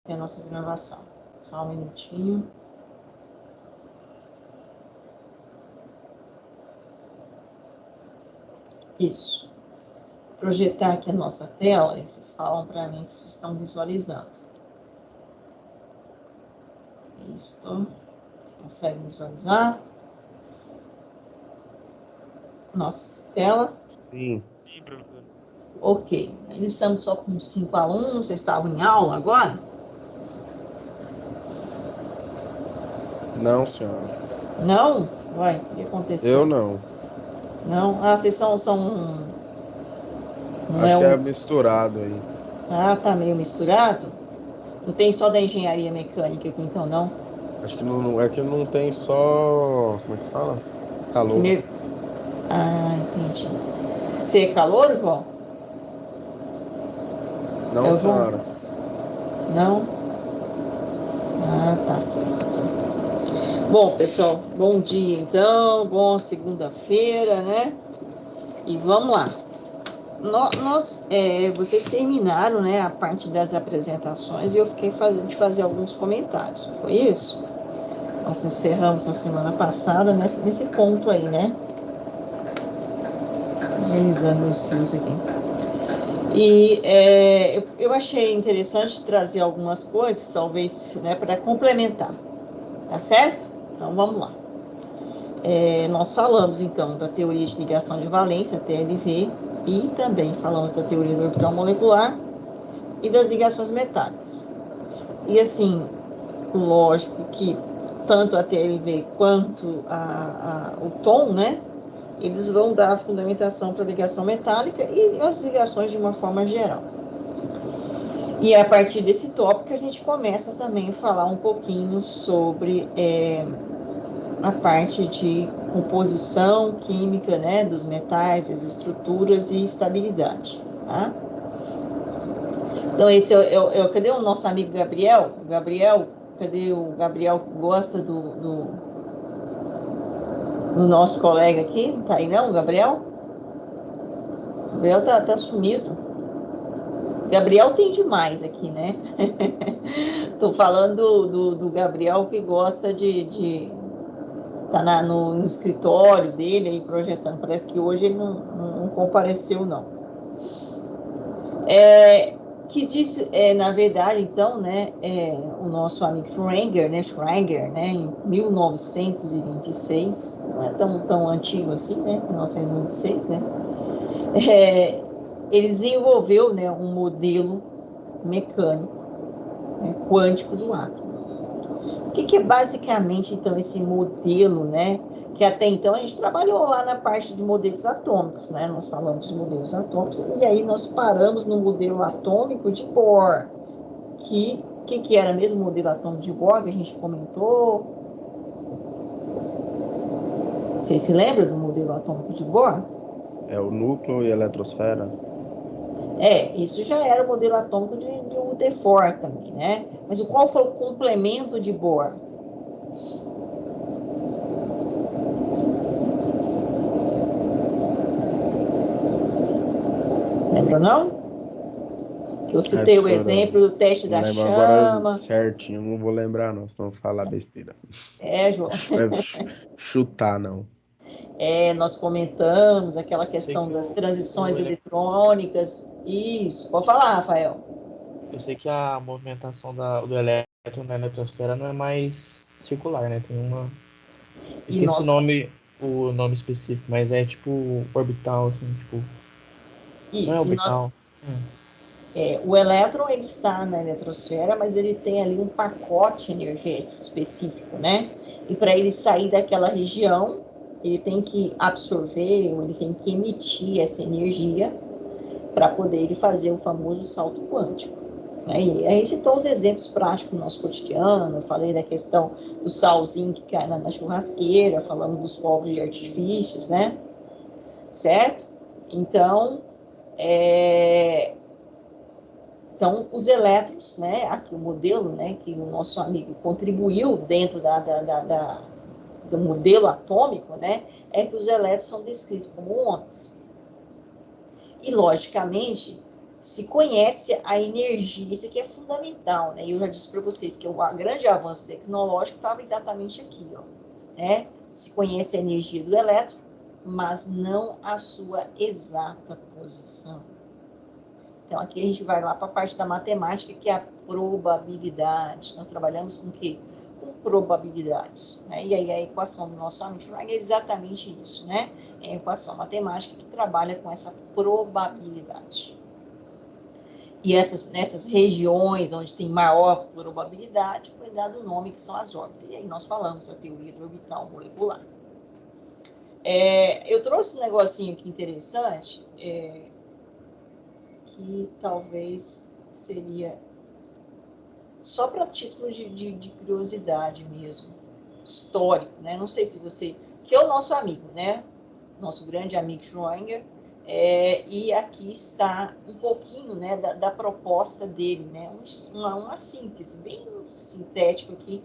a nossa gravação. Só um minutinho. Isso. Projetar aqui a nossa tela e vocês falam para mim se estão visualizando. Isso. Consegue visualizar? Nossa tela? Sim. Sim, professor. Ok. Eles estamos só com 5 alunos. Vocês estavam em aula agora? Não, senhora. Não? Uai, o que aconteceu? Eu não. Não? Ah, vocês são não é Acho que é um... misturado aí. Ah, tá meio misturado? Não tem só da engenharia mecânica aqui, então, não? Acho que não é que não tem só. Como é que fala? Calor. Ah, entendi. Você é calor, João? É Não, o João? senhora. Não? Ah, tá certo. Bom, pessoal, bom dia então, boa segunda-feira, né? E vamos lá. Vocês terminaram, né, a parte das apresentações e eu fiquei de fazer alguns comentários, foi isso? Nós encerramos na semana passada nesse ponto aí, né? Organizando os fios aqui. E eu achei interessante trazer algumas coisas, talvez, né, para complementar, tá certo? Então vamos lá. Nós falamos então da teoria de ligação de valência, TLV, e também falamos da teoria do orbital molecular e das ligações metálicas. E assim, lógico que tanto a TLV quanto o tom, né, eles vão dar a fundamentação para a ligação metálica e as ligações de uma forma geral. E a partir desse tópico a gente começa também a falar um pouquinho sobre a parte de composição química, né, dos metais, as estruturas e estabilidade, tá? Então esse cadê o nosso amigo Gabriel? Cadê o Gabriel que gosta do nosso colega aqui? Não tá aí não, Gabriel? O Gabriel tá sumido. Gabriel tem demais aqui, né? Tô falando do Gabriel que gosta de tá no escritório dele aí projetando. Parece que hoje ele não compareceu, não. Que disse, na verdade, então, né, o nosso amigo Schrödinger, né, em 1926, não é tão antigo assim, né, 1926, né, ele desenvolveu, né, um modelo mecânico, né, quântico do átomo. O que é basicamente, então, esse modelo, né? Que até então a gente trabalhou lá na parte de modelos atômicos, né? Nós falamos de modelos atômicos e aí nós paramos no modelo atômico de Bohr. Que era mesmo o modelo atômico de Bohr que a gente comentou? Você se lembra do modelo atômico de Bohr? É o núcleo e a eletrosfera. Isso já era o modelo atômico de Rutherford também, né? Mas qual foi o complemento de Bohr? Lembra não? Eu citei o Professora, exemplo do teste não da lembro agora chama. certinho, não vou lembrar não, senão eu vou falar besteira. João. Chutar, não. Nós comentamos aquela Sei questão que das o transições eletrônicas. Isso. Pode falar, Rafael. eu sei que a movimentação do elétron na eletrosfera não é mais circular, né? Tem uma. E Esqueci nós. o nome específico, mas é tipo orbital, assim, tipo. Não é Isso. orbital. O elétron ele está na eletrosfera, mas ele tem ali um pacote energético específico, né? E para ele sair daquela região, ele tem que absorver, ou ele tem que emitir essa energia para poder ele fazer o famoso salto quântico. E a gente citou os exemplos práticos do nosso cotidiano, eu falei da questão do salzinho que cai na churrasqueira, falamos dos fogos de artifícios, né? Certo? Então, os elétrons, né? Aqui o modelo, né? Que o nosso amigo contribuiu dentro do modelo atômico, né? Que os elétrons são descritos como ondas. E, logicamente, se conhece a energia, isso aqui é fundamental, né? Eu já disse para vocês que o grande avanço tecnológico estava exatamente aqui, ó, né? Se conhece a energia do elétron, mas não a sua exata posição. Então, aqui a gente vai lá para a parte da matemática, que é a probabilidade. Nós trabalhamos com o quê? Com probabilidades, né? E aí a equação do nosso amigo Schrödinger é exatamente isso, né? É a equação matemática que trabalha com essa probabilidade. E nessas regiões onde tem maior probabilidade, foi dado o nome que são as órbitas. E aí nós falamos a teoria do orbital molecular. Eu trouxe um negocinho aqui interessante, que talvez seria só para título de curiosidade mesmo, histórico, né? Não sei se você... que é o nosso amigo, né? Nosso grande amigo Schrödinger. E aqui está um pouquinho, né, da proposta dele, né? Uma síntese bem sintética aqui,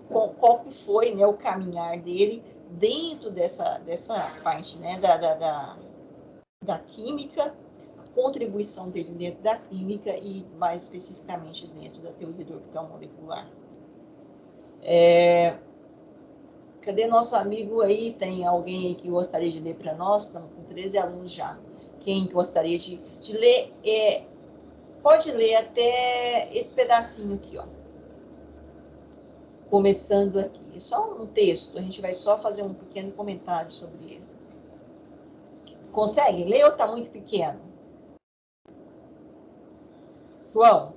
qual que foi, né, o caminhar dele dentro dessa parte, né, da química, a contribuição dele dentro da química e mais especificamente dentro da teoria do orbital molecular. Cadê nosso amigo aí? Tem alguém aí que gostaria de ler para nós? Estamos com 13 alunos já. Quem gostaria de ler, pode ler até esse pedacinho aqui, ó. Começando aqui. É só um texto, a gente vai só fazer um pequeno comentário sobre ele. Consegue ler ou está muito pequeno? João,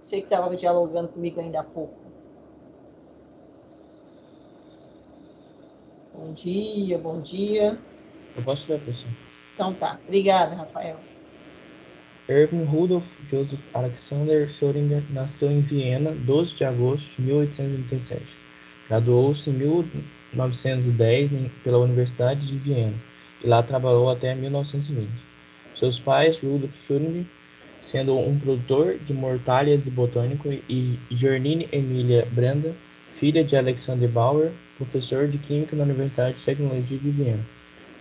você que estava dialogando comigo ainda há pouco. Bom dia, bom dia. Eu posso ler, professor? Então tá. Obrigada, Rafael. Erwin Rudolf Joseph Alexander Schrödinger nasceu em Viena, 12 de agosto de 1887. Graduou-se em 1910 pela Universidade de Viena e lá trabalhou até 1920. Seus pais, Rudolf Schrödinger, sendo um produtor de mortalhas e botânico, e Jernine Emilia Brenda, filha de Alexander Bauer, professor de química na Universidade de Tecnologia de Viena.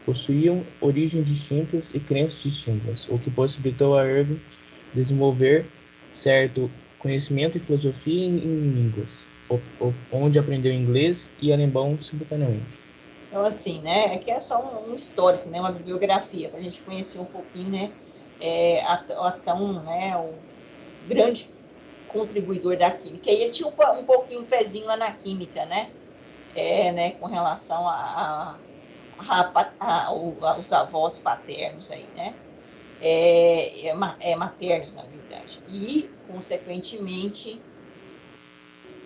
Possuíam origens distintas e crenças distintas, o que possibilitou a Erwin desenvolver certo conhecimento e filosofia em línguas, onde aprendeu inglês e alemão simultaneamente. Então, assim, né, aqui é só um histórico, né, uma bibliografia, para a gente conhecer um pouquinho, né, né, o grande contribuidor da química. E ele tinha um pouquinho um pezinho lá na química, né, né, com relação aos avós paternos aí, né, maternos, na verdade. E, consequentemente,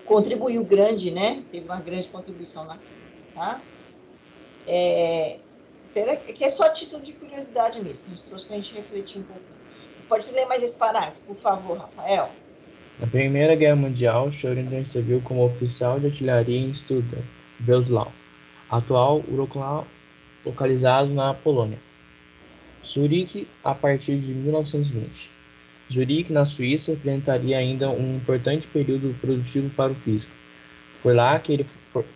contribuiu grande, né, teve uma grande contribuição na química, tá? Será que é só título de curiosidade mesmo? A gente trouxe para a gente refletir um pouquinho. Pode ler mais esse parágrafo, por favor, Rafael. Na Primeira Guerra Mundial, Schrödinger serviu como oficial de artilharia em Stuttgart, Breslau, atual Wrocław, localizado na Polônia. Zurique, a partir de 1920. Zurique, na Suíça, representaria ainda um importante período produtivo para o físico. Foi lá que ele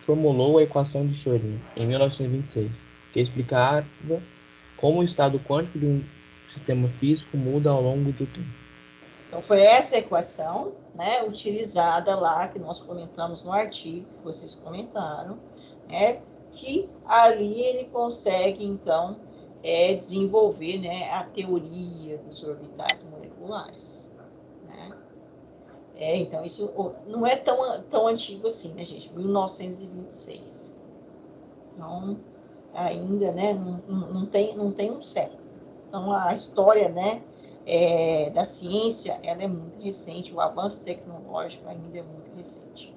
formulou a equação de Schrödinger, em 1926, que explicava como o estado quântico de um sistema físico muda ao longo do tempo. Então, foi essa equação, né, utilizada lá, que nós comentamos no artigo, que vocês comentaram, né, que ali ele consegue, então, desenvolver, né, a teoria dos orbitais moleculares. Né? Então, isso não é tão antigo assim, né, gente? 1926. Então, ainda, né, não tem um século. Então, a história, né, da ciência, ela é muito recente, o avanço tecnológico ainda é muito recente.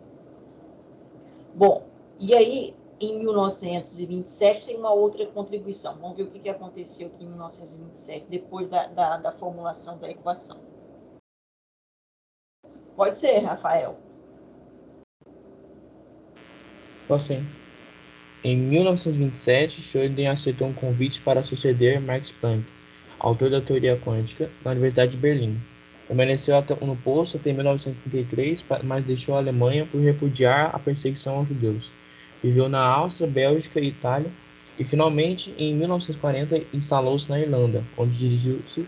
Bom, e aí, em 1927, tem uma outra contribuição. Vamos ver o que aconteceu aqui em 1927, depois da formulação da equação. Pode ser, Rafael. Posso sim. Em 1927, Schrödinger aceitou um convite para suceder Max Planck, autor da teoria quântica, na Universidade de Berlim. Permaneceu no posto até 1933, mas deixou a Alemanha por repudiar a perseguição aos judeus. Viveu na Áustria, Bélgica e Itália, e finalmente, em 1940, instalou-se na Irlanda, onde dirigiu-se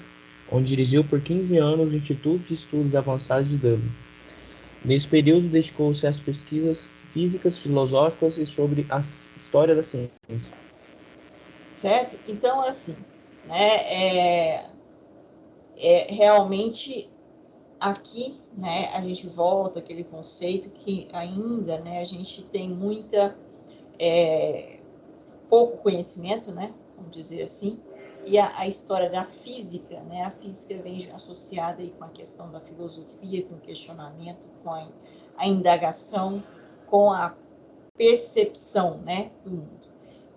onde dirigiu por 15 anos o Instituto de Estudos Avançados de Dublin. Nesse período, dedicou-se às pesquisas físicas, filosóficas e sobre a história da ciência. Certo? Então, assim, né, realmente aqui, né, a gente volta àquele conceito que ainda, né, a gente tem pouco conhecimento, né, vamos dizer assim, e a história da física, né, a física vem associada aí com a questão da filosofia, com o questionamento, com a indagação, com a percepção, né, do mundo.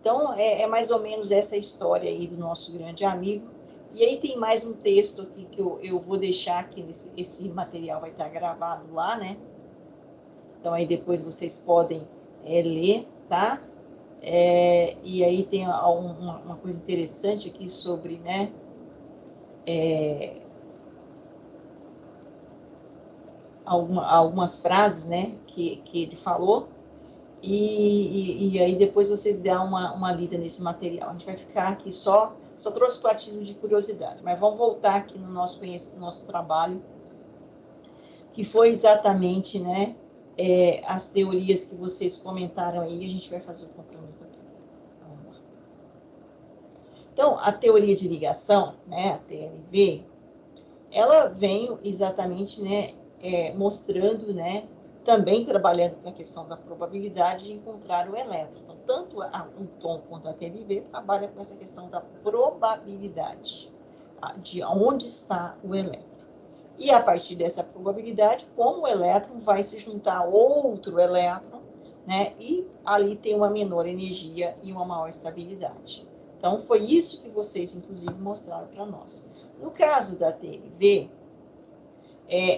Então, é mais ou menos essa história aí do nosso grande amigo. E aí tem mais um texto aqui que eu vou deixar aqui, esse material vai estar gravado lá, né? Então, aí depois vocês podem ler, tá? E aí tem uma coisa interessante aqui sobre, né? Algumas frases, né? Que ele falou. E aí depois vocês dão uma lida nesse material. A gente vai ficar aqui só trouxe para título de curiosidade, mas vamos voltar aqui no nosso trabalho, que foi exatamente, né, as teorias que vocês comentaram aí, a gente vai fazer o complemento aqui. Vamos lá. Então, a teoria de ligação, né, a TLV, ela vem exatamente, né, mostrando, né, também trabalhando com a questão da probabilidade de encontrar o elétron. Então, tanto o tom quanto a TLV trabalha com essa questão da probabilidade, de onde está o elétron. E a partir dessa probabilidade, como o elétron vai se juntar a outro elétron, né, e ali tem uma menor energia e uma maior estabilidade. Então, foi isso que vocês, inclusive, mostraram para nós. No caso da TLV,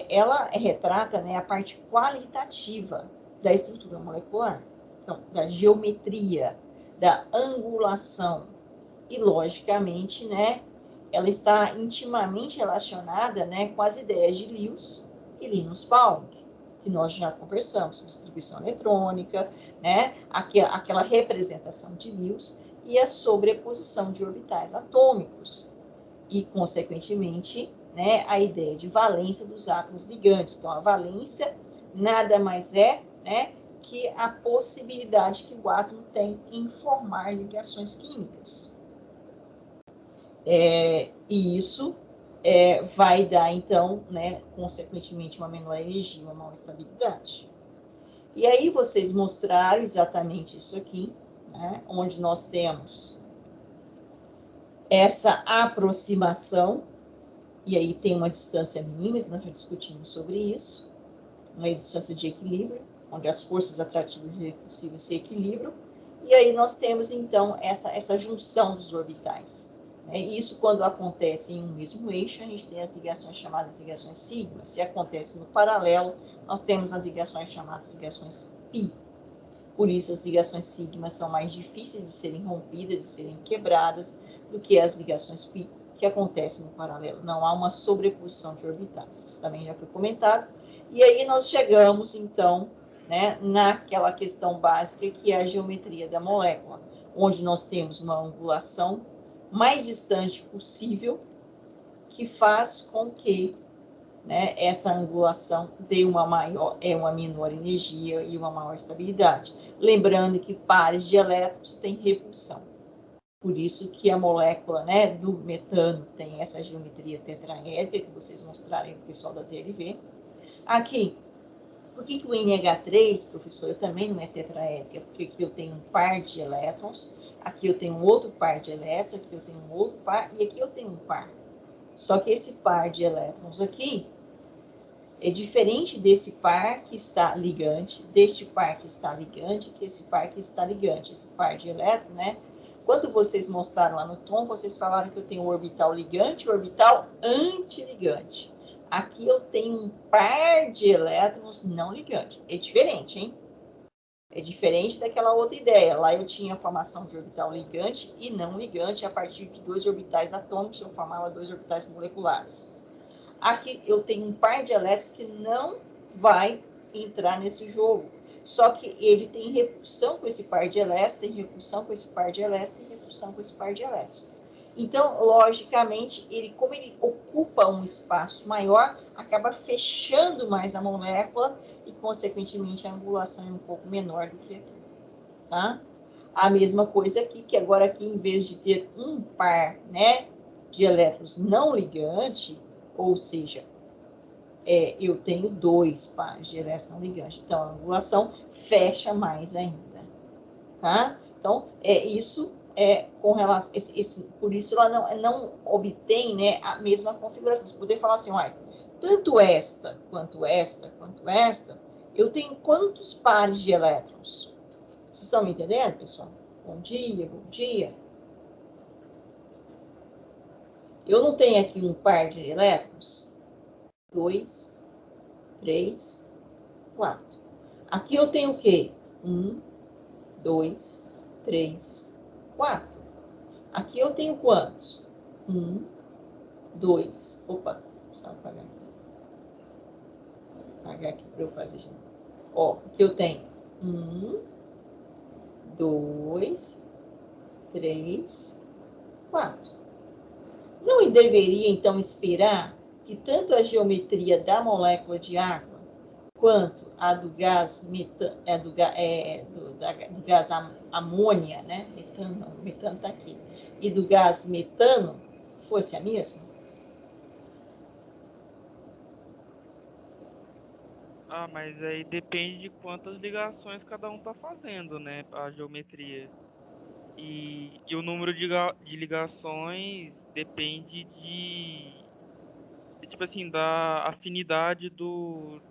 ela retrata, né, a parte qualitativa da estrutura molecular, então, da geometria, da angulação e, logicamente, né, ela está intimamente relacionada, né, com as ideias de Lewis e Linus Pauling, que nós já conversamos, distribuição eletrônica, né, aquela representação de Lewis e a sobreposição de orbitais atômicos e, consequentemente, né, a ideia de valência dos átomos ligantes. Então, a valência nada mais é, né, que a possibilidade que o átomo tem em formar ligações químicas. E isso vai dar, então, né, consequentemente, uma menor energia, uma maior estabilidade. E aí vocês mostraram exatamente isso aqui, né, onde nós temos essa aproximação, e aí tem uma distância mínima, que nós já discutimos sobre isso, uma distância de equilíbrio, onde as forças atrativas e repulsivas se equilibram, e aí nós temos, então, essa junção dos orbitais. Isso, quando acontece em um mesmo eixo, a gente tem as ligações chamadas ligações sigma. Se acontece no paralelo, nós temos as ligações chamadas ligações pi. Por isso, as ligações sigma são mais difíceis de serem rompidas, de serem quebradas, do que as ligações pi, que acontecem no paralelo. Não há uma sobreposição de orbitais. Isso também já foi comentado. E aí nós chegamos, então, né, naquela questão básica, que é a geometria da molécula, onde nós temos uma angulação mais distante possível, que faz com que, né, essa angulação dê uma menor energia e uma maior estabilidade. Lembrando que pares de elétrons têm repulsão. Por isso que a molécula, né, do metano tem essa geometria tetraédrica, que vocês mostraram aí para o pessoal da TLV. Aqui, por que o NH3, professora, também não é tetraédrica? Porque aqui eu tenho um par de elétrons, aqui eu tenho um outro par de elétrons, aqui eu tenho um outro par, e aqui eu tenho um par. Só que esse par de elétrons aqui é diferente desse par que está ligante, deste par que está ligante, que esse par que está ligante. Esse par de elétrons, né? Quando vocês mostraram lá no tom, vocês falaram que eu tenho o orbital ligante e o orbital antiligante. Aqui eu tenho um par de elétrons não ligante. É diferente, hein? É diferente daquela outra ideia. Lá eu tinha a formação de orbital ligante e não ligante. A partir de 2 orbitais atômicos, eu formava 2 orbitais moleculares. Aqui eu tenho um par de elétrons que não vai entrar nesse jogo. Só que ele tem repulsão com esse par de elétrons, tem repulsão com esse par de elétrons, tem repulsão com esse par de elétrons. Então, logicamente, como ele ocupa um espaço maior, acaba fechando mais a molécula e, consequentemente, a angulação é um pouco menor do que aqui. Tá? A mesma coisa aqui, que agora aqui, em vez de ter um par, né, de elétrons não ligante, ou seja, eu tenho 2 pares de elétrons não ligantes. Então, a angulação fecha mais ainda. Tá? Então, isso com relação... por isso, ela não obtém, né, a mesma configuração. Você poderia falar assim, olha, tanto esta, quanto esta, quanto esta, eu tenho quantos pares de elétrons? Vocês estão me entendendo, pessoal? Bom dia, bom dia. Eu não tenho aqui um par de elétrons? 2, 3, 4. Aqui eu tenho o quê? 1, 2, 3, 4. Aqui eu tenho quantos? 1, 2. Opa, deixa eu apagar aqui. Apagar aqui para eu fazer de novo. Ó, aqui eu tenho 1, 2, 3, 4. Não deveria, então, esperar que tanto a geometria da molécula de água quanto a do gás do gás amônia, né? Metano, não, metano está aqui, e do gás metano fosse a mesma? Mas aí depende de quantas ligações cada um tá fazendo, né? A geometria. E o número de ligações depende tipo assim, da afinidade do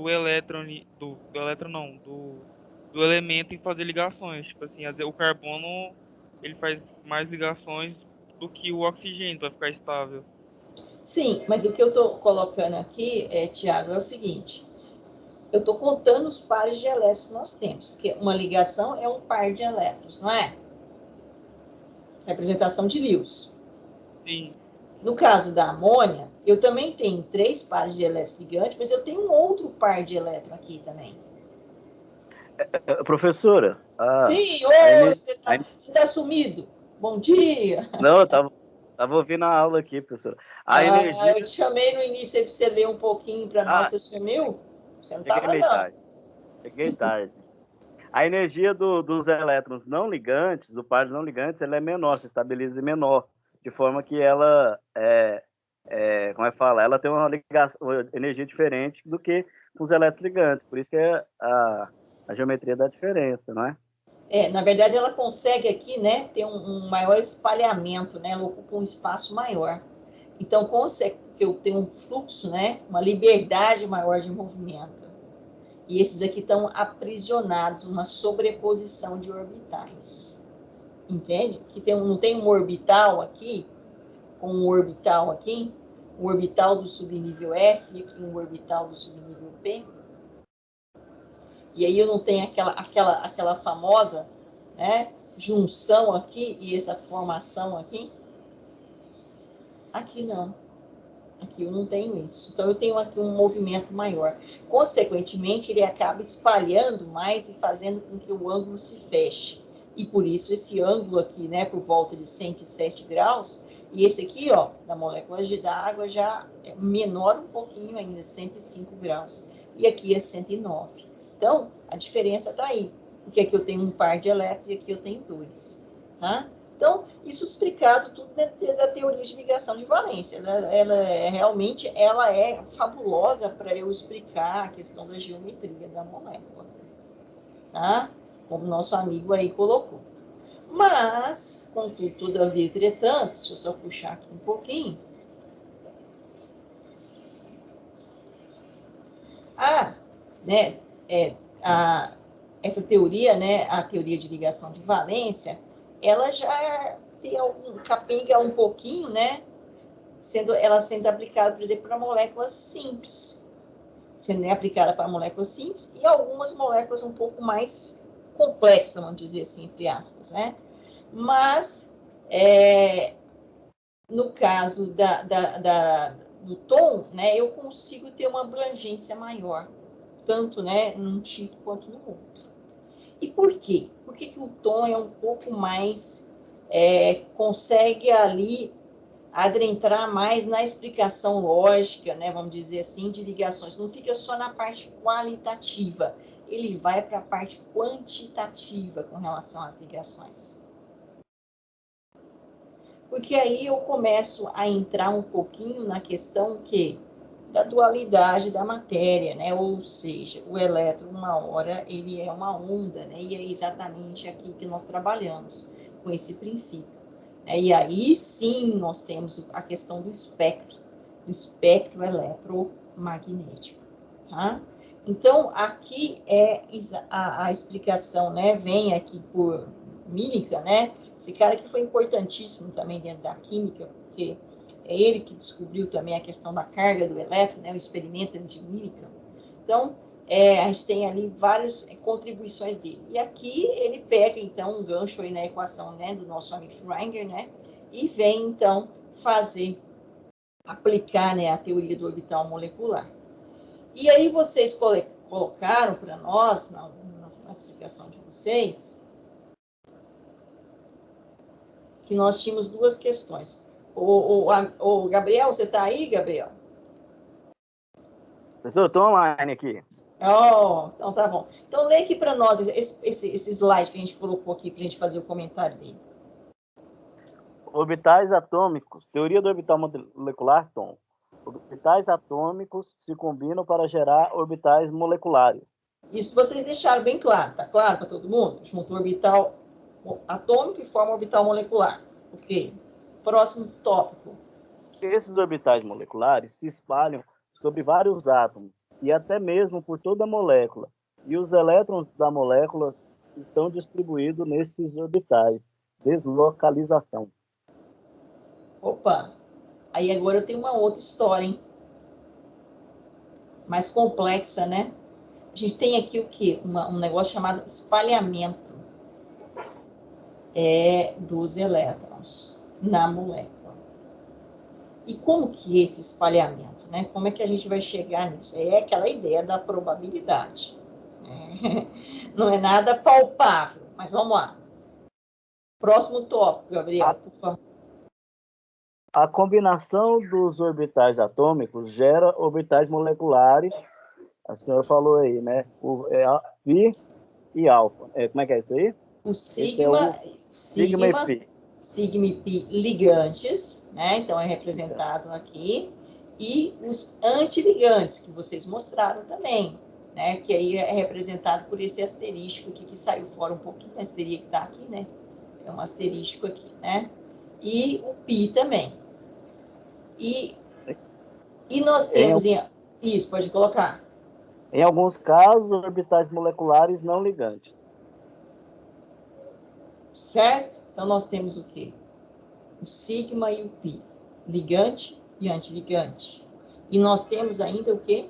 elétron, do elétron não, do elemento em fazer ligações. Tipo assim, o carbono, ele faz mais ligações do que o oxigênio para ficar estável. Sim, mas o que eu estou colocando aqui, Tiago, é o seguinte. Eu estou contando os pares de elétrons que nós temos, porque uma ligação é um par de elétrons, não é? Representação de Lewis. Sim. No caso da amônia, eu também tenho 3 pares de elétrons ligantes, mas eu tenho um outro par de elétrons aqui também. Professora. Sim, oi, você tá sumido? Bom dia. Não, eu tava ouvindo a aula aqui, professora. Energia... Eu te chamei no início aí para você ler um pouquinho para nós, você sumiu? Você não estava, não. Tarde. Cheguei tarde. A energia dos elétrons não ligantes, do par de não ligantes, ela é menor, se estabiliza menor, de forma que ela como é que fala? Ela tem uma energia diferente do que os elétrons ligantes, por isso que a geometria dá diferença, não é? Na verdade, ela consegue aqui, né, ter um maior espalhamento, né? Ela ocupa um espaço maior. Então, consegue que eu tenho um fluxo, né, uma liberdade maior de movimento. E esses aqui estão aprisionados, uma sobreposição de orbitais. Entende? Que não tem um orbital aqui, com um orbital aqui, um orbital do subnível S e aqui um orbital do subnível P. E aí eu não tenho aquela famosa, né, junção aqui e essa formação aqui. Aqui não. Aqui eu não tenho isso. Então eu tenho aqui um movimento maior. Consequentemente, ele acaba espalhando mais e fazendo com que o ângulo se feche. E por isso esse ângulo aqui, né, por volta de 107 graus, e esse aqui, ó, da molécula da água já é menor um pouquinho ainda, 105 graus. E aqui é 109. Então, a diferença está aí. Porque aqui eu tenho um par de elétrons e aqui eu tenho 2. Tá? Então, isso explicado tudo dentro da teoria de ligação de valência. Ela é fabulosa para eu explicar a questão da geometria da molécula. Tá? Como nosso amigo aí colocou. Mas, contudo, todavia, entretanto, deixa eu só puxar aqui um pouquinho. Né, essa teoria, né, a teoria de ligação de valência, ela já tem capenga um pouquinho, né, ela sendo aplicada, por exemplo, para moléculas simples, sendo aplicada para moléculas simples e algumas moléculas um pouco mais complexas, vamos dizer assim, entre aspas, né? Mas, no caso do tom, né, eu consigo ter uma abrangência maior, tanto, né, num tipo quanto no outro. E por quê? Por que o tom é um pouco mais consegue ali adentrar mais na explicação lógica, né, vamos dizer assim, de ligações. Não fica só na parte qualitativa, ele vai para a parte quantitativa com relação às ligações. Porque aí eu começo a entrar um pouquinho na questão da dualidade da matéria, né? Ou seja, o elétron, uma hora, ele é uma onda, né? E é exatamente aqui que nós trabalhamos, com esse princípio. E aí, sim, nós temos a questão do espectro eletromagnético, tá? Então, aqui é a explicação, né? Vem aqui por Millikan, né? Esse cara que foi importantíssimo também dentro da química, porque é ele que descobriu também a questão da carga do elétron, né? O experimento de Millikan. Então, a gente tem ali várias contribuições dele. E aqui ele pega, então, um gancho aí na equação, né, do nosso amigo Schrödinger, né? E vem, então, aplicar, né, a teoria do orbital molecular. E aí vocês colocaram para nós, na explicação de vocês, que nós tínhamos duas questões. O Gabriel, você está aí, Gabriel? Professor, eu estou online aqui. Oh, então tá bom. Então lê aqui para nós esse slide que a gente colocou aqui para a gente fazer o comentário dele. Orbitais atômicos. Teoria do orbital molecular, Tom. Orbitais atômicos se combinam para gerar orbitais moleculares. Isso vocês deixaram bem claro, tá claro para todo mundo? Junto orbital atômico e forma orbital molecular. Ok. Próximo tópico. Esses orbitais moleculares se espalham sobre vários átomos e até mesmo por toda a molécula. E os elétrons da molécula estão distribuídos nesses orbitais. Deslocalização. Opa! Aí agora eu tenho uma outra história, hein? Mais complexa, né? A gente tem aqui o quê? Um negócio chamado espalhamento dos elétrons na molécula. E como que é esse espalhamento, né? Como é que a gente vai chegar nisso? É aquela ideia da probabilidade. Não é nada palpável, mas vamos lá. Próximo tópico, Gabriel, por favor. A combinação dos orbitais atômicos gera orbitais moleculares. A senhora falou aí, né? Pi e alfa. Como é que é isso aí? O sigma e pi. Sigma e pi ligantes, né? Então é representado aqui. E os antiligantes, que vocês mostraram também, né? Que aí é representado por esse asterístico aqui, que saiu fora um pouquinho, mas teria que estar aqui, né? É um asterístico aqui, né? E o pi também. E nós temos... Isso, pode colocar. Em alguns casos, orbitais moleculares não ligantes. Certo? Então, nós temos o quê? O sigma e o pi. Ligante e antiligante. E nós temos ainda o quê?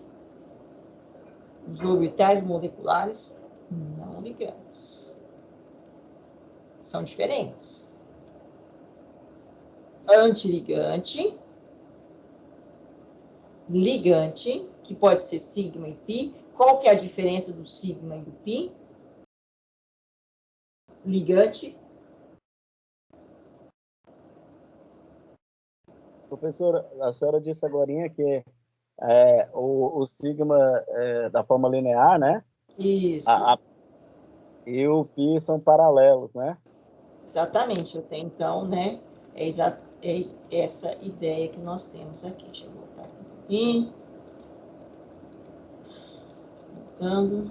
Os orbitais moleculares não ligantes. São diferentes. Antiligante, ligante, que pode ser sigma e pi. Qual que é a diferença do sigma e do pi? Ligante. Professora, a senhora disse agora que o sigma da forma linear, né? Isso. E o pi são paralelos, né? Exatamente. Eu tenho, então, né? É essa ideia que nós temos aqui. Deixa eu voltar aqui um pouquinho. Voltando.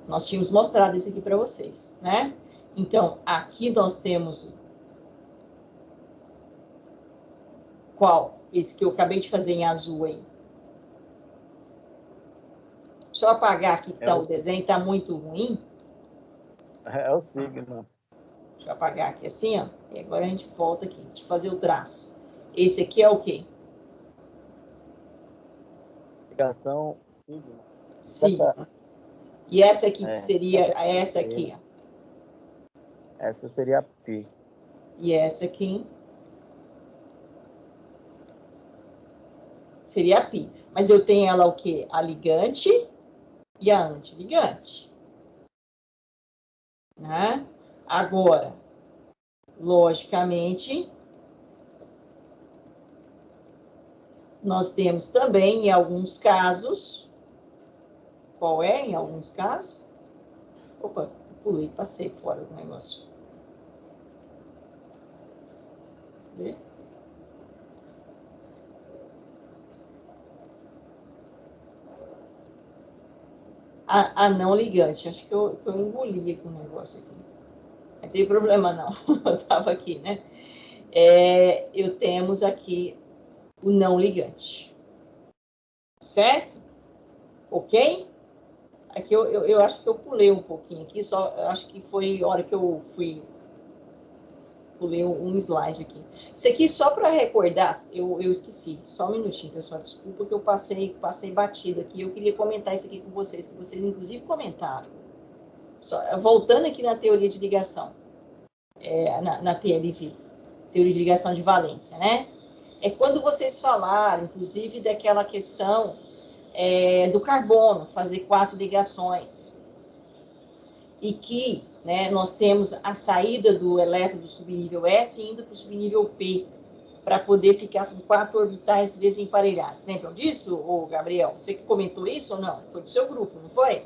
Nós tínhamos mostrado isso aqui para vocês, né? Então, aqui nós temos qual? Esse que eu acabei de fazer em azul aí. Deixa eu apagar aqui que o desenho está muito ruim. É o sigma. Deixa eu apagar aqui assim, ó. E agora a gente volta aqui. Deixa eu fazer o traço. Esse aqui é o quê? Ligação sigma. Sigma. E essa aqui que seria essa aqui, ó. Essa seria a pi. E essa aqui seria a pi. Mas eu tenho ela o quê? A ligante e a antiligante. né? Agora, logicamente, nós temos também, em alguns casos, qual é em alguns casos? Opa, pulei, passei fora do negócio. Vê? A não ligante, acho que eu engoli aqui o negócio aqui. Não tem problema não, eu estava aqui, né? Eu temos aqui o não ligante, certo? Ok? Aqui eu acho que eu pulei um pouquinho aqui, só acho que foi a hora que eu pulei um slide aqui. Isso aqui, só para recordar, eu esqueci, só um minutinho, pessoal, desculpa que eu passei batido aqui, eu queria comentar isso aqui com vocês, que vocês inclusive comentaram. Voltando aqui na teoria de ligação, na TLV, teoria de ligação de valência, né? É quando vocês falaram, inclusive, daquela questão do carbono, fazer 4 ligações. E que, né, nós temos a saída do elétron do subnível S indo para o subnível P, para poder ficar com 4 orbitais desemparelhados. Lembram disso, Gabriel? Você que comentou isso ou não? Foi do seu grupo, não foi?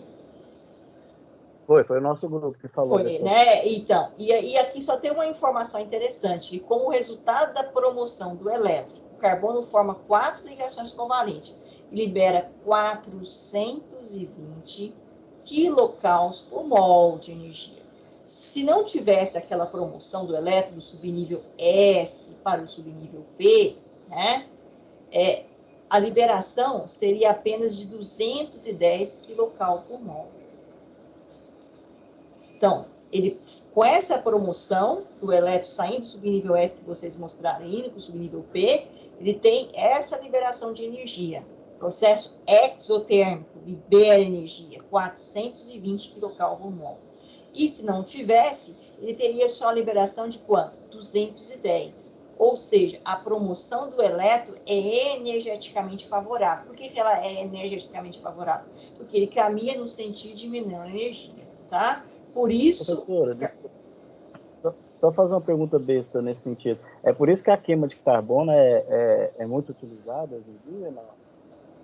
Foi o nosso grupo que falou. Foi, né? Então, e aqui só tem uma informação interessante. E como resultado da promoção do elétron, o carbono forma 4 ligações covalentes e libera 420 quilocauls por mol de energia. Se não tivesse aquela promoção do elétron do subnível S para o subnível P, né? A liberação seria apenas de 210 quilocal por mol. Então, com essa promoção do elétron saindo do subnível S que vocês mostraram, indo para o subnível P, ele tem essa liberação de energia. Processo exotérmico, libera energia, 420 kcal por mol. E se não tivesse, ele teria só a liberação de quanto? 210. Ou seja, a promoção do elétron é energeticamente favorável. Por que ela é energeticamente favorável? Porque ele caminha no sentido de menor energia, tá? Por isso... Professora, só fazer uma pergunta besta nesse sentido. É por isso que a queima de carbono é muito utilizada hoje em dia,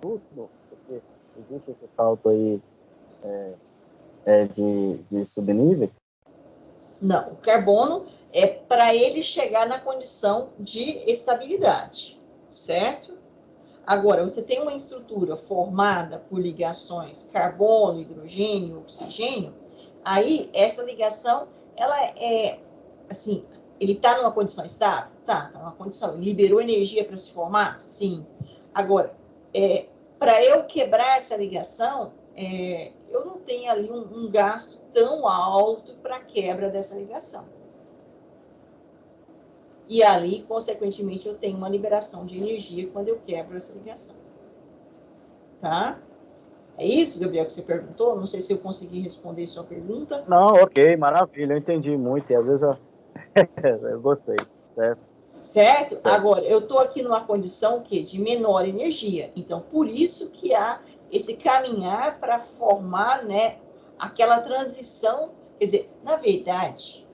tudo, porque existe esse salto aí de subnível? Não, o carbono é para ele chegar na condição de estabilidade, certo? Agora, você tem uma estrutura formada por ligações carbono, hidrogênio, oxigênio, aí essa ligação, ela assim, ele está numa condição estável? Tá numa condição, ele liberou energia para se formar? Sim. Agora, para eu quebrar essa ligação, eu não tenho ali um gasto tão alto para a quebra dessa ligação. E ali, consequentemente, eu tenho uma liberação de energia quando eu quebro essa ligação. Tá? É isso, Gabriel, que você perguntou? Não sei se eu consegui responder sua pergunta. Não, ok, maravilha, eu entendi muito, e às vezes eu gostei, certo? Certo? Agora, eu estou aqui numa condição de menor energia. Então, por isso que há esse caminhar para formar, né, aquela transição. Quer dizer, na verdade,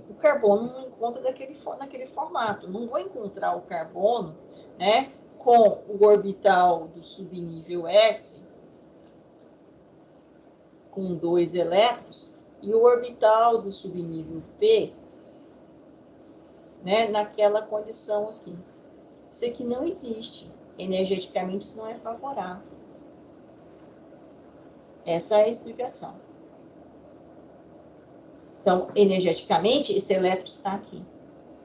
o carbono não encontra naquele formato. Não vou encontrar o carbono, né, com o orbital do subnível S, com 2 elétrons, e o orbital do subnível P, né, naquela condição aqui. Isso aqui não existe. Energeticamente, isso não é favorável. Essa é a explicação. Então, energeticamente, esse elétron está aqui.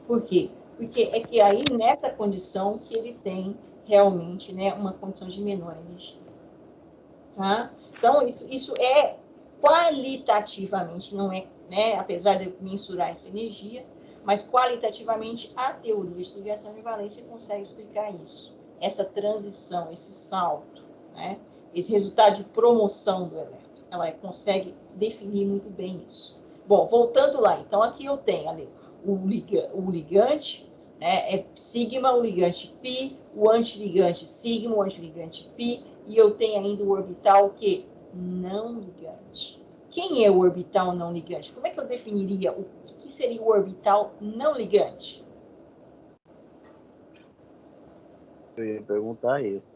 Por quê? Porque é que aí, nessa condição, que ele tem realmente, né, uma condição de menor energia. Tá? Então, isso é qualitativamente, não é, né, apesar de eu mensurar essa energia, mas qualitativamente a teoria de ligação de valência consegue explicar isso. Essa transição, esse salto, né, esse resultado de promoção do elétron. Ela consegue definir muito bem isso. Bom, voltando lá, então aqui eu tenho ali o ligante, né, é sigma, o ligante π, o antiligante sigma, o antiligante π, e eu tenho ainda o orbital que não ligante. O quem é o orbital não ligante? Como é que eu definiria o que seria o orbital não ligante? Eu ia perguntar isso.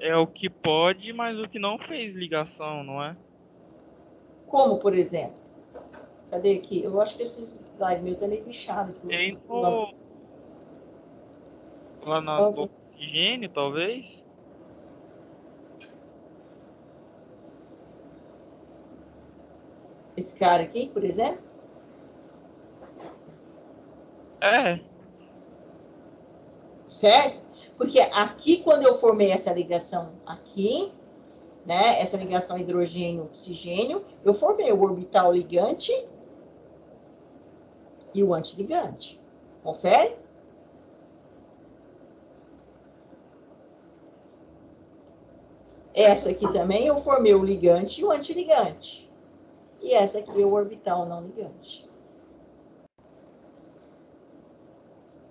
É o que pode, mas o que não fez ligação, não é? Como, por exemplo? Cadê aqui? Eu acho que esse slide meu tá meio bichado aqui. Tem lá do oxigênio, talvez? Esse cara aqui, por exemplo? É, Certo? Porque aqui, quando eu formei essa ligação aqui, né, essa ligação hidrogênio-oxigênio, eu formei o orbital ligante e o antiligante. Confere? Essa aqui também eu formei o ligante e o antiligante. E essa aqui é o orbital não ligante.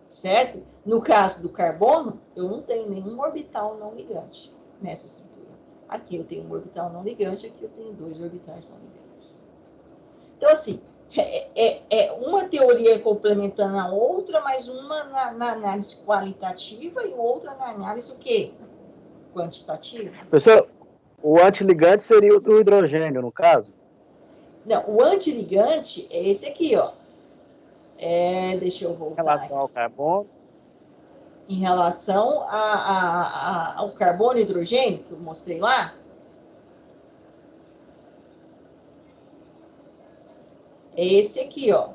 Certo? No caso do carbono, eu não tenho nenhum orbital não ligante nessa estrutura. Aqui eu tenho um orbital não ligante, aqui eu tenho 2 orbitais não ligantes. Então, assim, é uma teoria complementando a outra, mas uma na análise qualitativa e outra na análise o quê? Quantitativa. Professor, o antiligante seria o do hidrogênio, no caso? Não, o antiligante é esse aqui, ó. Deixa eu Em voltar relação ao aqui. carbono? Em relação ao carbono e hidrogênio, que eu mostrei lá, é esse aqui, ó.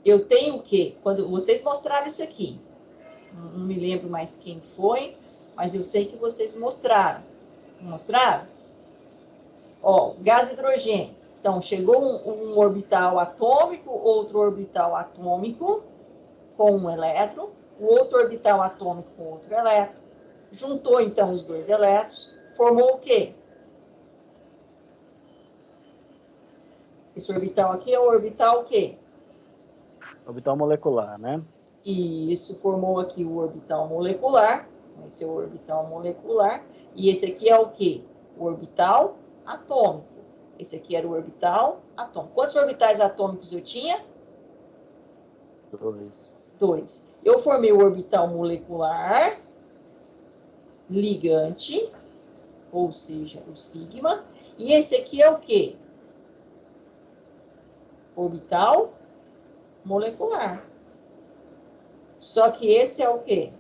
Eu tenho o quê? Quando vocês mostraram isso aqui, não me lembro mais quem foi, mas eu sei que vocês mostraram. Mostraram? Ó, gás hidrogênio. Então, chegou um orbital atômico, outro orbital atômico com um elétron, o outro orbital atômico com outro elétron, juntou, então, os 2 elétrons, formou o quê? Esse orbital aqui é o orbital o quê? Orbital molecular, né? E isso formou aqui o orbital molecular. Esse é o orbital molecular. E esse aqui é o quê? O orbital atômico. Esse aqui era o orbital atômico. Quantos orbitais atômicos eu tinha? 2. 2. Eu formei o orbital molecular ligante, ou seja, o sigma. E esse aqui é o quê? Orbital molecular. Só que esse é o quê?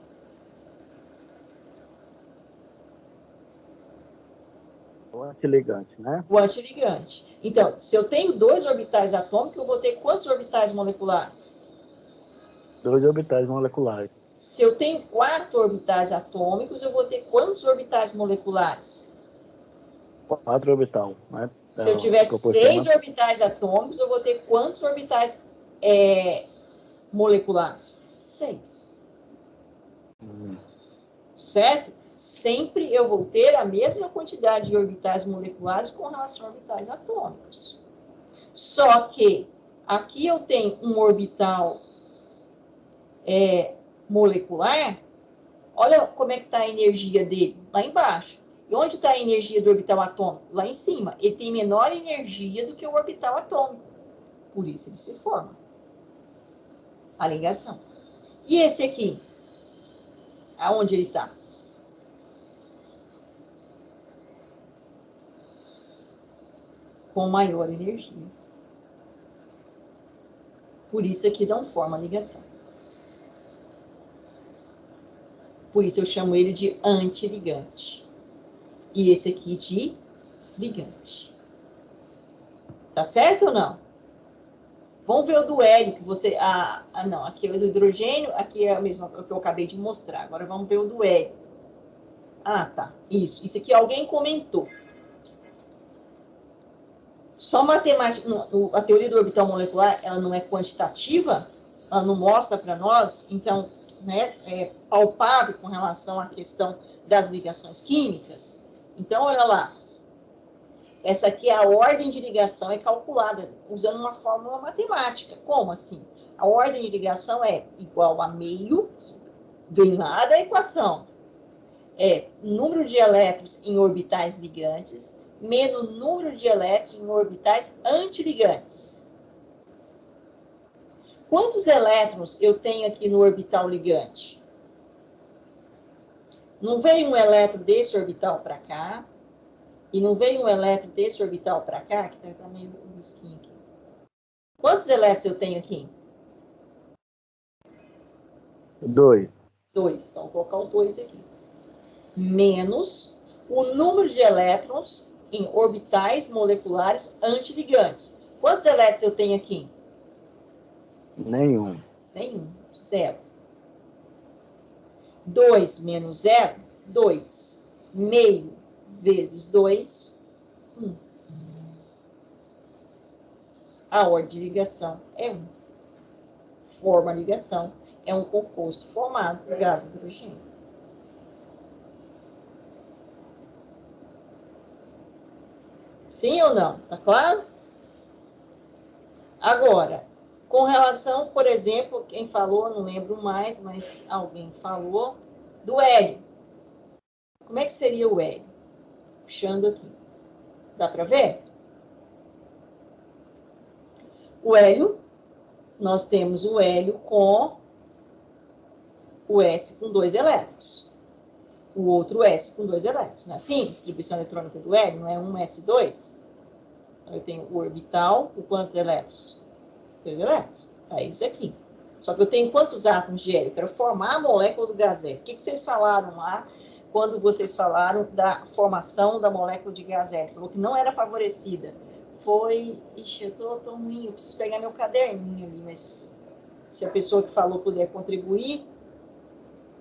O antiligante, né? O antiligante. Então, se eu tenho 2 orbitais atômicos, eu vou ter quantos orbitais moleculares? 2 orbitais moleculares. Se eu tenho 4 orbitais atômicos, eu vou ter quantos orbitais moleculares? 4 orbital, né? Se eu tiver 6 orbitais atômicos, eu vou ter quantos orbitais moleculares? 6. Certo? Sempre eu vou ter a mesma quantidade de orbitais moleculares com relação a orbitais atômicos. Só que aqui eu tenho um orbital molecular, olha como é que está a energia dele, lá embaixo. E onde está a energia do orbital atômico? Lá em cima. Ele tem menor energia do que o orbital atômico. Por isso ele se forma. A ligação. E esse aqui? Aonde ele está? Com maior energia. Por isso aqui não forma ligação. Por isso eu chamo ele de antiligante. E esse aqui de ligante. Tá certo ou não? Vamos ver o do hélio, que você... não, aqui é o do hidrogênio, aqui é a mesma que eu acabei de mostrar. Agora vamos ver o do hélio. Tá. Isso aqui alguém comentou. Só matemática... A teoria do orbital molecular, ela não é quantitativa, ela não mostra para nós, então, né, é palpável com relação à questão das ligações químicas. Então, olha lá. Essa aqui é a ordem de ligação, é calculada usando uma fórmula matemática. Como assim? A ordem de ligação é igual a meio, do nada a equação. é número de elétrons em orbitais ligantes menos número de elétrons em orbitais antiligantes. Quantos elétrons eu tenho aqui no orbital ligante? Não veio um elétron desse orbital para cá, e não veio um elétron desse orbital para cá, que está meio um risquinho aqui. Quantos elétrons eu tenho aqui? 2. 2. Então, vou colocar o 2 aqui. Menos o número de elétrons em orbitais moleculares antiligantes. Quantos elétrons eu tenho aqui? Nenhum. Nenhum. 0. 2 menos 0, 2. Meio vezes 2, 1. A ordem de ligação é 1. Forma a ligação é um composto formado por gás hidrogênio. Sim ou não? Tá claro? Agora, com relação, por exemplo, quem falou, não lembro mais, mas alguém falou, do hélio. Como é que seria o hélio? Puxando aqui. Dá para ver? O hélio, nós temos o hélio com o S com 2 elétrons. O outro S com 2 elétrons. Não é assim? Distribuição eletrônica do hélio não é 1s2? Então, eu tenho o orbital com quantos elétrons? 2 elétrons. Tá eles aqui. Só que eu tenho quantos átomos de hélio? Eu quero formar a molécula do gás hélio. O que vocês falaram lá quando vocês falaram da formação da molécula de gás hélio? Falou que não era favorecida. Foi... Ixi, eu tô tão ruim, eu preciso pegar meu caderninho ali, mas se a pessoa que falou puder contribuir,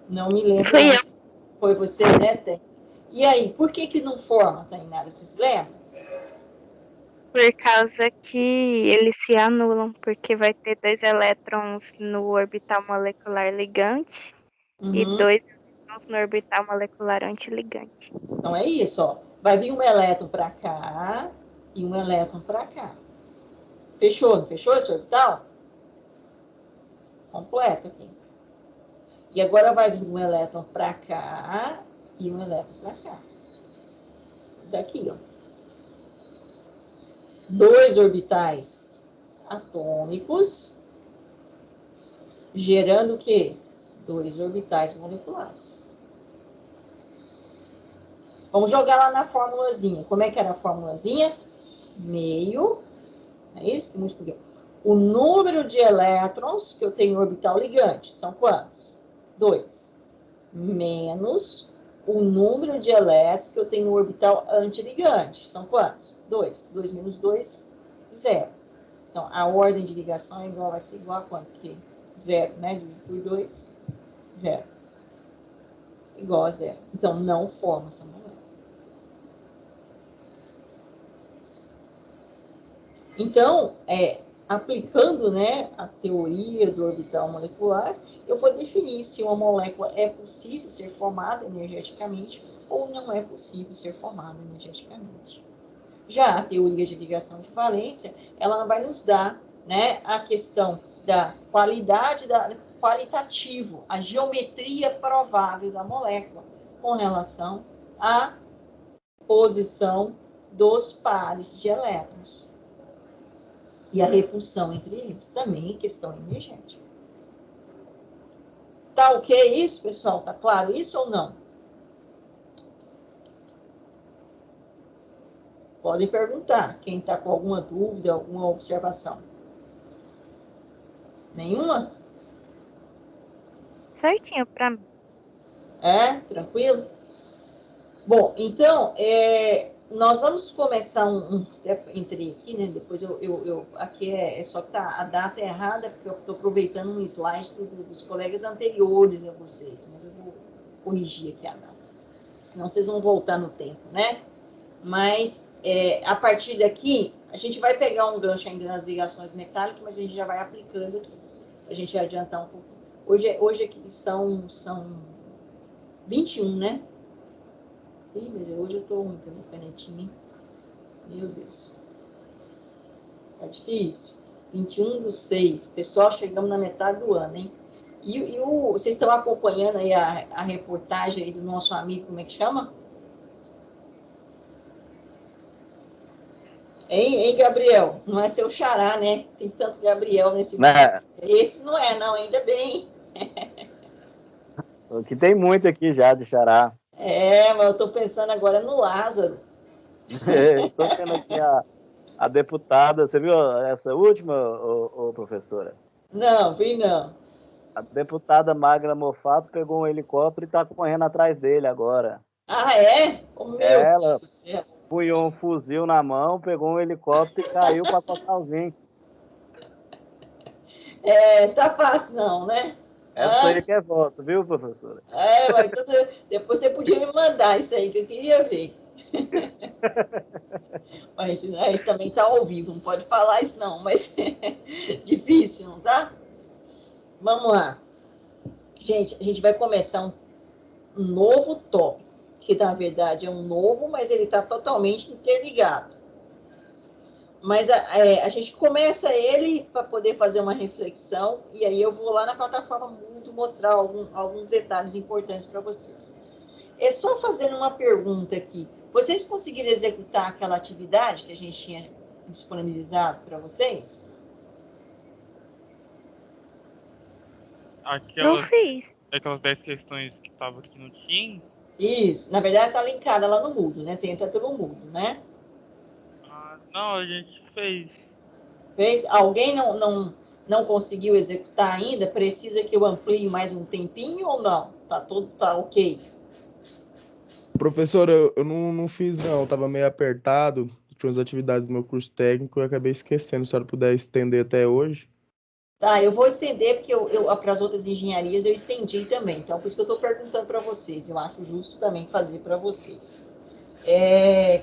não me lembro. Fui eu. Foi você, né, Té? E aí, por que não forma, Tainara? Vocês lembram? Por causa que eles se anulam, porque vai ter 2 elétrons no orbital molecular ligante e 2 elétrons no orbital molecular antiligante. Então é isso, ó. Vai vir um elétron para cá e um elétron para cá. Fechou? Não fechou esse orbital? Completo aqui. E agora vai vir um elétron para cá e um elétron para cá. Daqui, ó. 2 orbitais atômicos, gerando o quê? 2 orbitais moleculares. Vamos jogar lá na formulazinha. Como é que era a formulazinha? Meio, é isso que multiplica. O número de elétrons que eu tenho no orbital ligante são quantos? 2. Menos o número de elétrons que eu tenho no orbital antiligante. São quantos? 2. 2 menos 2, 0. Então, a ordem de ligação vai ser igual a quanto? Porque 0, né? Dividido por 2, 0. Igual a 0. Então, não forma essa molécula. Então, aplicando, né, a teoria do orbital molecular, eu vou definir se uma molécula é possível ser formada energeticamente ou não é possível ser formada energeticamente. Já a teoria de ligação de valência, ela vai nos dar, né, a questão da qualidade, qualitativo, a geometria provável da molécula com relação à posição dos pares de elétrons. E a repulsão entre eles também é questão energética. Tá ok isso, pessoal? Tá claro isso ou não? Podem perguntar, quem está com alguma dúvida, alguma observação. Nenhuma? Certinho para mim. Tranquilo? Bom, então, nós vamos começar entrei aqui, né? Depois aqui só que a data é errada, porque eu estou aproveitando um slide dos colegas anteriores a vocês, mas eu vou corrigir aqui a data. Senão vocês vão voltar no tempo, né? Mas, a partir daqui, a gente vai pegar um gancho ainda nas ligações metálicas, mas a gente já vai aplicando aqui, para a gente adiantar um pouco. Hoje aqui são 21, né? Ih, mas hoje eu tô ruim também, canetinha, hein? Meu Deus. Tá difícil. 21/6. Pessoal, chegamos na metade do ano, hein? Vocês estão acompanhando aí a reportagem aí do nosso amigo, como é que chama? Hein, Gabriel? Não é seu xará, né? Tem tanto Gabriel nesse grupo. Esse não é, não, ainda bem. Que tem muito aqui já de xará. Mas eu estou pensando agora no Lázaro. Estou vendo aqui a deputada, você viu essa última, professora? Não, vi não. A deputada Magna Mofato pegou um helicóptero e está correndo atrás dele agora. Ah, é? Oh, meu Deus do céu. Punhou um fuzil na mão, pegou um helicóptero e caiu para cortar os vinhos. Tá fácil não, né? Essa aí que é voto, viu, professora? Mas depois você podia me mandar isso aí, que eu queria ver. Mas a gente também está ao vivo, não pode falar isso não, mas difícil, não tá? Vamos lá. Gente, a gente vai começar um novo tópico, que na verdade é um novo, mas ele está totalmente interligado. Mas a gente começa ele para poder fazer uma reflexão, e aí eu vou lá na plataforma Mundo mostrar alguns detalhes importantes para vocês. É só fazendo uma pergunta aqui. Vocês conseguiram executar aquela atividade que a gente tinha disponibilizado para vocês? Não fiz. Aquelas 10 questões que estavam aqui no Team? Isso. Na verdade, está linkada lá no Moodle, né? Você entra pelo Moodle, né? Não, a gente fez. Fez? Alguém não conseguiu executar ainda? Precisa que eu amplie mais um tempinho ou não? Tá ok? Professor, eu não fiz, não. Tava meio apertado. Tinha umas atividades do meu curso técnico e eu acabei esquecendo. Se a senhora puder estender até hoje. Tá, eu vou estender, porque para as outras engenharias eu estendi também. Então, por isso que eu estou perguntando para vocês. Eu acho justo também fazer para vocês.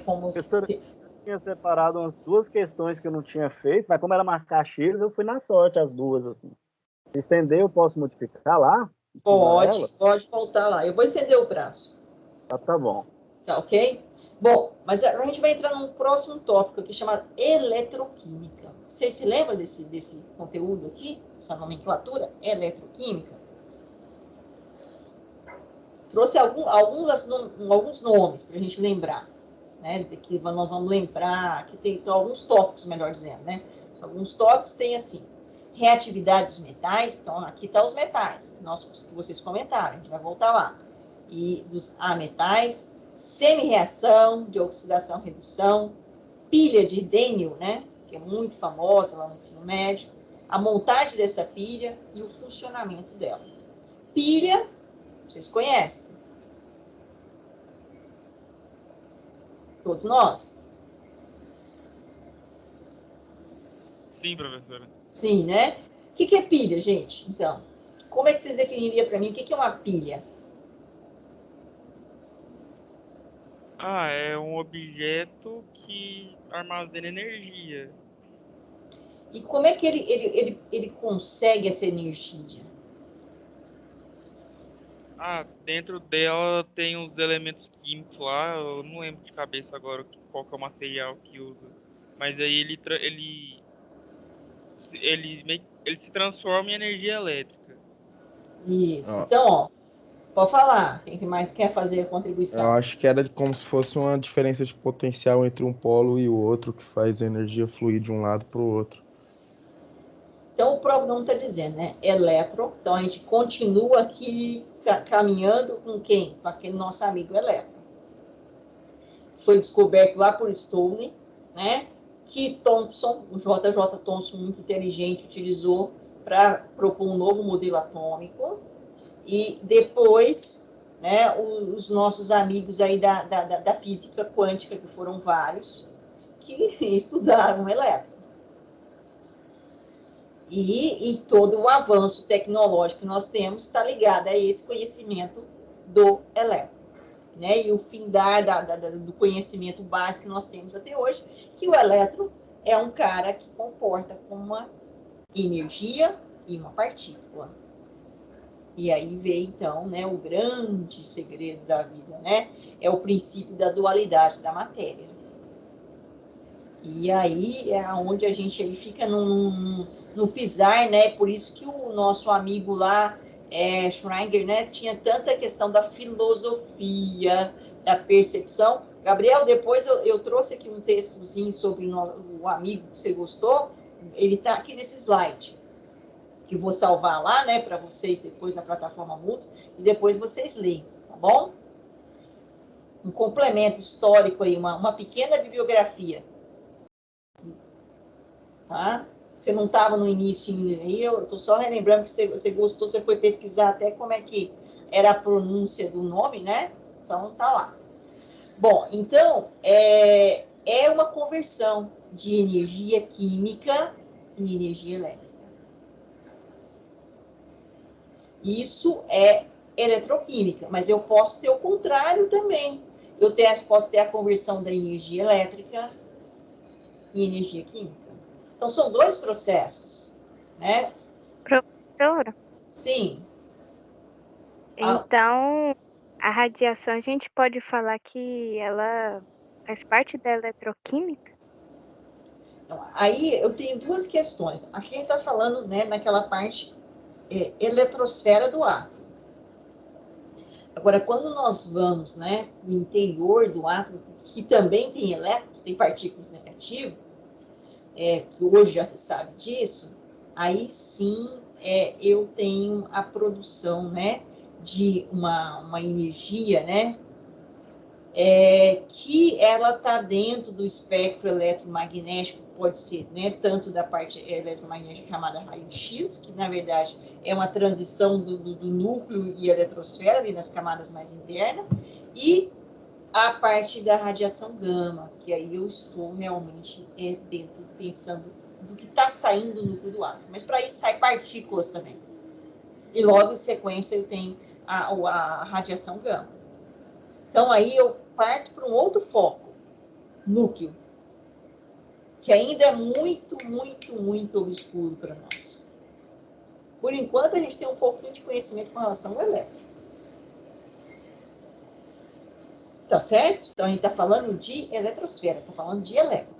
Professora, eu tinha separado umas 2 questões que eu não tinha feito, mas como era marcar X, eu fui na sorte as 2. Assim. Se estender, eu posso modificar lá? Pode voltar lá. Eu vou estender o prazo. Tá bom. Tá ok? Bom, mas a gente vai entrar num próximo tópico aqui chamado eletroquímica. Vocês se lembram desse conteúdo aqui? Essa nomenclatura? Eletroquímica? Trouxe alguns nomes para a gente lembrar. Né? Que nós vamos lembrar, que tem alguns tópicos, melhor dizendo. Né? Alguns tópicos tem assim, reatividade dos metais. Então, aqui estão os metais, que vocês comentaram. A gente vai voltar lá. E dos ametais, semi-reação de oxidação-redução, pilha de Daniel, né, que é muito famosa lá no ensino médio, a montagem dessa pilha e o funcionamento dela. Pilha, vocês conhecem? Todos nós? Sim, professora. Sim, né? O que é pilha, gente? Então, como é que vocês definiriam para mim o que é uma pilha? É um objeto que armazena energia. E como é que ele consegue essa energia? Dentro dela tem uns elementos químicos lá, eu não lembro de cabeça agora qual que é o material que usa. Mas aí ele se transforma em energia elétrica. Isso. Então, pode falar. Quem mais quer fazer a contribuição? Eu acho que era como se fosse uma diferença de potencial entre um polo e o outro, que faz a energia fluir de um lado para o outro. Então, o próprio nome está dizendo, né? Elétron. Então, a gente continua aqui caminhando com quem? Com aquele nosso amigo elétron. Foi descoberto lá por Stone, né? Que Thomson, o JJ Thomson, muito inteligente, utilizou para propor um novo modelo atômico. E depois, né, os nossos amigos aí da física quântica, que foram vários, que estudaram o elétron. E todo o avanço tecnológico que nós temos está ligado a esse conhecimento do elétron. Né? E o findar do conhecimento básico que nós temos até hoje, que o elétron é um cara que comporta como uma energia e uma partícula. E aí vem, então, né, o grande segredo da vida, né? É o princípio da dualidade da matéria. E aí é onde a gente aí fica no pisar, né? Por isso que o nosso amigo lá Schrödinger, né, tinha tanta questão da filosofia, da percepção. Gabriel, depois eu trouxe aqui um textozinho sobre o amigo que você gostou, ele está aqui nesse slide, que eu vou salvar lá, né, para vocês depois na plataforma Moodle, e depois vocês leem, tá bom? Um complemento histórico aí, uma pequena bibliografia. Tá? Você não estava no início aí, eu estou só relembrando que você gostou, você foi pesquisar até como é que era a pronúncia do nome, né? Então, tá lá. Bom, então, é uma conversão de energia química em energia elétrica. Isso é eletroquímica, mas eu posso ter o contrário também. Posso ter a conversão da energia elétrica em energia química. Então, são dois processos, né? Professora, Sim. então a radiação a gente pode falar que ela faz parte da eletroquímica? Então, aí eu tenho duas questões. Aqui a gente está falando, né, naquela parte eletrosfera do átomo. Agora, quando nós vamos, né, no interior do átomo, que também tem elétrons, tem partículas negativas, que hoje já se sabe disso, aí sim eu tenho a produção, né, de uma energia, né, que ela está dentro do espectro eletromagnético, pode ser, né, tanto da parte eletromagnética chamada raio-x, que na verdade é uma transição do núcleo e eletrosfera ali nas camadas mais internas, e a parte da radiação gama, que aí eu estou realmente dentro, pensando do que está saindo do núcleo do átomo. Mas para isso sai partículas também. E logo em sequência eu tenho a radiação gama. Então aí eu parto para um outro foco, núcleo, que ainda é muito, muito, muito obscuro para nós. Por enquanto a gente tem um pouquinho de conhecimento com relação ao elétron. Tá certo? Então, a gente está falando de eletrosfera, está falando de elétron.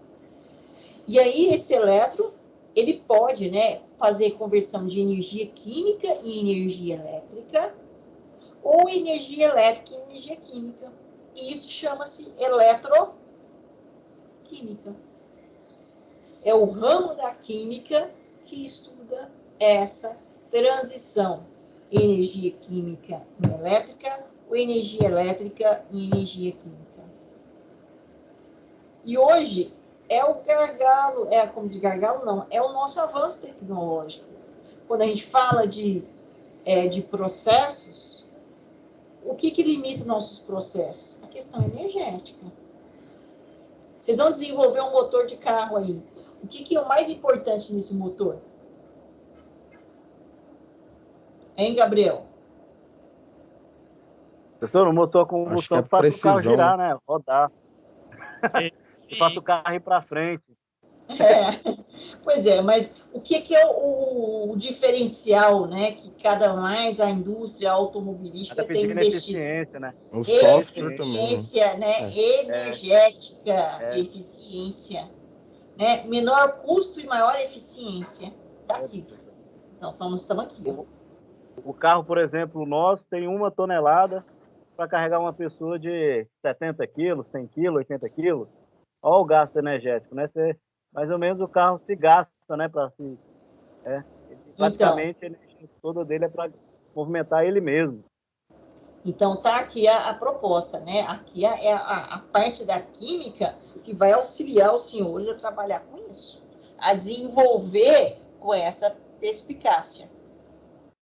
E aí, esse elétron, ele pode, né, fazer conversão de energia química em energia elétrica, ou energia elétrica em energia química. E isso chama-se eletroquímica. É o ramo da química que estuda essa transição. Energia química em elétrica, ou energia elétrica em energia química. E hoje é o gargalo, como de gargalo não, é o nosso avanço tecnológico. Quando a gente fala de processos, o que limita nossos processos? A questão energética. Vocês vão desenvolver um motor de carro aí. O que é o mais importante nesse motor? Hein, Gabriel? Professor, o motor a Acho que combustão é que faz o carro precisão, girar, né? Rodar. Que faz o carro ir para frente. Pois é, mas o que é o diferencial, né, que cada mais a indústria automobilística tem investido? Eficiência, né? o software também, né? Eficiência, né, energética, eficiência, né, menor custo e maior eficiência. Tá aqui. Então, nós estamos aqui. O carro, por exemplo, nosso tem 1 tonelada para carregar uma pessoa de 70 quilos, 100 quilos, 80 quilos. Olha o gasto energético, né? Mais ou menos o carro se gasta, né? Praticamente a energia toda dele é para movimentar ele mesmo. Então, tá aqui a proposta, né? Aqui é a parte da química que vai auxiliar os senhores a trabalhar com isso, a desenvolver com essa perspicácia,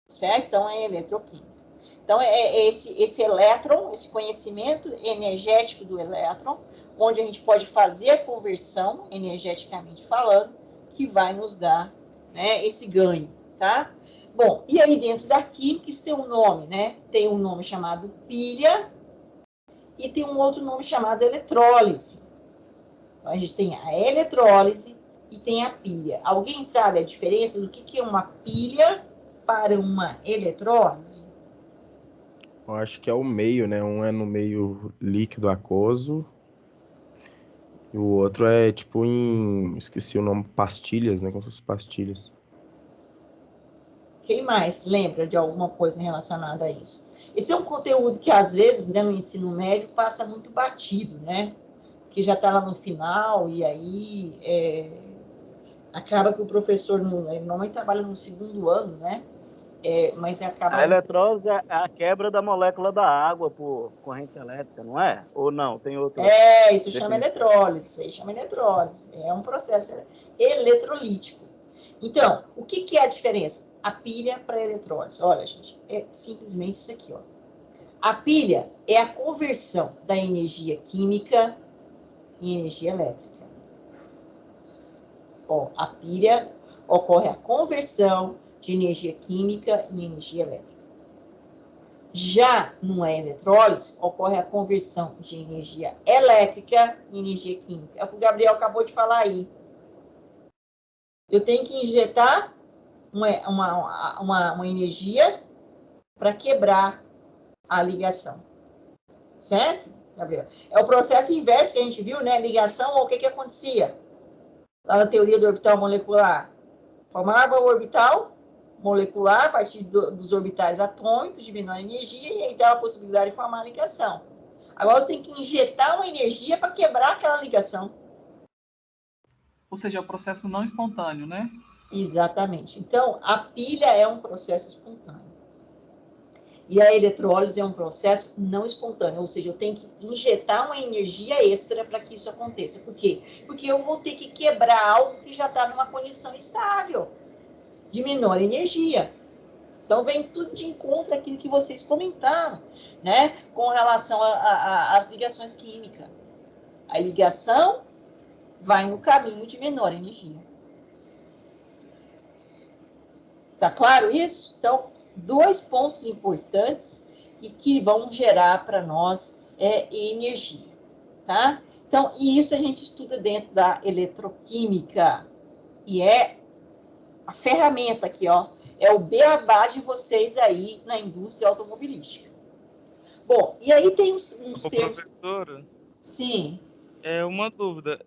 certo? Então, é eletroquímica. Então, é esse elétron, esse conhecimento energético do elétron, onde a gente pode fazer a conversão, energeticamente falando, que vai nos dar, né, esse ganho, tá? Bom, e aí dentro da química isso tem um nome, né? Tem um nome chamado pilha e tem um outro nome chamado eletrólise. Então, a gente tem a eletrólise e tem a pilha. Alguém sabe a diferença do que é uma pilha para uma eletrólise? Eu acho que é o meio, né? Um é no meio líquido aquoso e o outro é tipo esqueci o nome, pastilhas, né? Como se fossem pastilhas. Quem mais lembra de alguma coisa relacionada a isso? Esse é um conteúdo que, às vezes, né, no ensino médio, passa muito batido, né? Que já está lá no final, e aí acaba que o professor, ele normalmente trabalha no segundo ano, né? Mas acaba... A eletrólise é a quebra da molécula da água por corrente elétrica, não é? Ou não? Tem outro... isso chama eletrólise, isso aí chama eletrólise. É um processo eletrolítico. Então, o que é a diferença? A pilha para a eletrólise. Olha, gente, é simplesmente isso aqui, ó. A pilha é a conversão da energia química em energia elétrica. Ó, a pilha ocorre a conversão de energia química em energia elétrica. Já numa eletrólise, ocorre a conversão de energia elétrica em energia química. É o que o Gabriel acabou de falar aí. Eu tenho que injetar uma energia para quebrar a ligação. Certo, Gabriel? É o processo inverso que a gente viu, né? Ligação, o que acontecia? Lá na teoria do orbital molecular. Formava o orbital molecular a partir dos orbitais atômicos de menor energia e aí dava a possibilidade de formar a ligação. Agora eu tenho que injetar uma energia para quebrar aquela ligação. Ou seja, é um processo não espontâneo, né? Exatamente. Então, a pilha é um processo espontâneo. E a eletrólise é um processo não espontâneo, ou seja, eu tenho que injetar uma energia extra para que isso aconteça. Por quê? Porque eu vou ter que quebrar algo que já está numa condição estável, de menor energia. Então, vem tudo de encontro àquilo que vocês comentaram, né? Com relação às ligações químicas. A ligação vai no caminho de menor energia. Tá claro isso? Então, 2 pontos importantes e que vão gerar para nós energia, tá? Então, e isso a gente estuda dentro da eletroquímica. E é a ferramenta aqui, ó, é o beabá de vocês aí na indústria automobilística. Bom, e aí tem uns termos... Professora? Sim. Uma dúvida.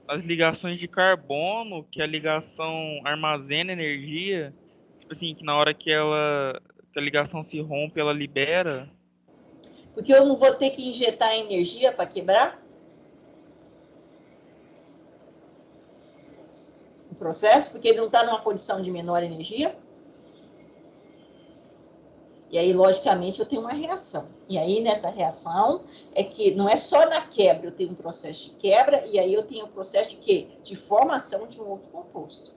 Nas ligações de carbono que a ligação armazena energia, tipo assim, que na hora que a ligação se rompe, ela libera? Porque eu não vou ter que injetar energia para quebrar o processo, porque ele não está numa condição de menor energia. E aí, logicamente, eu tenho uma reação. E aí, nessa reação, é que não é só na quebra, eu tenho um processo de quebra, e aí eu tenho um processo de quê? De formação de um outro composto,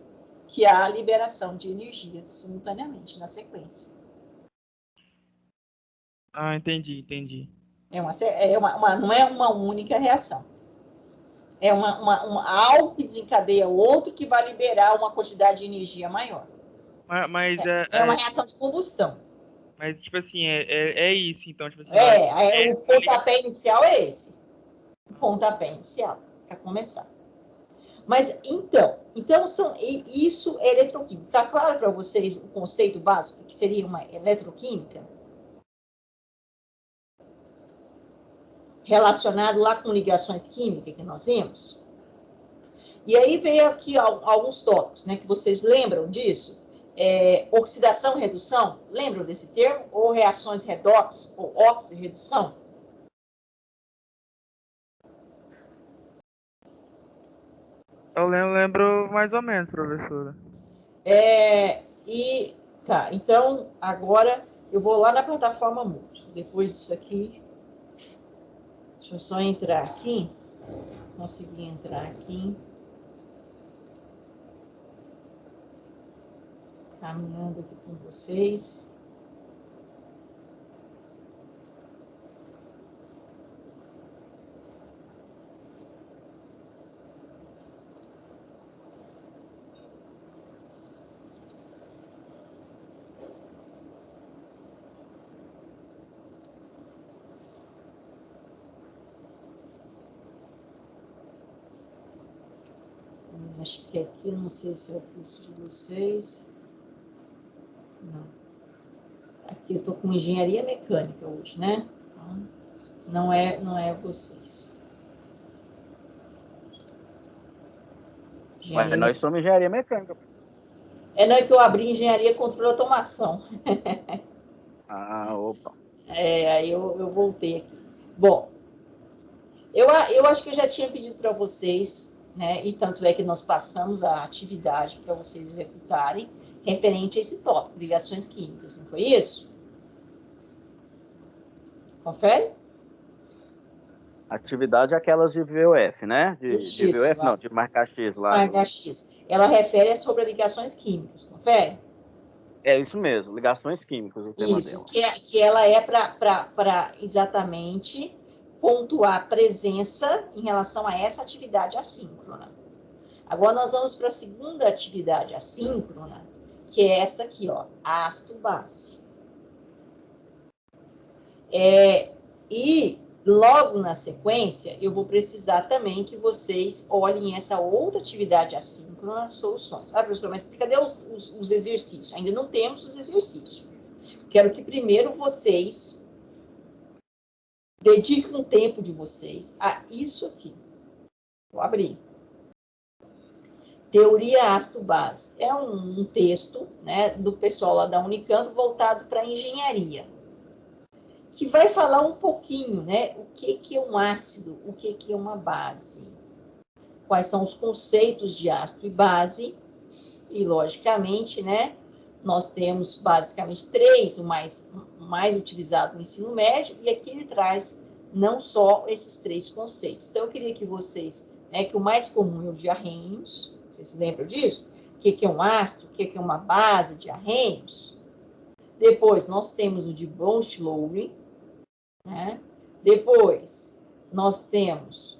que é a liberação de energia simultaneamente, na sequência. Ah, entendi. Não é uma única reação. É algo que desencadeia outro que vai liberar uma quantidade de energia maior. Mas é uma reação de combustão. Mas, tipo assim, é isso, então, tipo assim... o pontapé inicial é esse. O pontapé inicial, para começar. Mas, então isso é eletroquímica. Está claro para vocês o conceito básico, que seria uma eletroquímica? Relacionado lá com ligações químicas que nós vimos? E aí veio aqui alguns tópicos, né, que vocês lembram disso? Oxidação e redução, lembram desse termo? Ou reações redox, ou óxido e redução? Eu lembro mais ou menos, professora. Tá, então, agora eu vou lá na plataforma Multi. Depois disso aqui, deixa eu só entrar aqui. Consegui entrar aqui. Caminhando aqui com vocês. Acho que aqui, não sei se é o curso de vocês. Não. Aqui eu estou com engenharia mecânica hoje, né? Então, não é vocês. Mas nós somos engenharia mecânica. Não é que eu abri engenharia, controle e automação. Ah, opa. Aí eu voltei aqui. Bom, eu acho que eu já tinha pedido para vocês, né? E tanto é que nós passamos a atividade para vocês executarem referente a esse tópico, ligações químicas, não foi isso? Confere? Atividade é aquelas de VUF, né? De Isso, VUF, não, de marcar X lá. Marca X. Ela refere sobre ligações químicas, confere? É isso mesmo, ligações químicas, o tema Isso, dela. que ela é para exatamente pontuar a presença em relação a essa atividade assíncrona. Agora nós vamos para a segunda atividade assíncrona, que é essa aqui, ó, ácido-base. E logo na sequência, eu vou precisar também que vocês olhem essa outra atividade assíncrona, soluções. Ah, professor, mas cadê os exercícios? Ainda não temos os exercícios. Quero que primeiro vocês dediquem um tempo de vocês a isso aqui. Vou abrir. Teoria ácido-base. É um texto, né, do pessoal lá da Unicamp voltado para a engenharia, que vai falar um pouquinho, né, o que é um ácido, o que é uma base, quais são os conceitos de ácido e base, e logicamente, né, nós temos basicamente três, o mais utilizado no ensino médio, e aqui ele traz não só esses três conceitos. Então, eu queria que vocês, né, que o mais comum é o de Arrhenius, vocês se lembram disso? O que é um ácido, o que é uma base de Arrhenius? Depois, nós temos o de Bronsted-Lowry, né? Depois, nós temos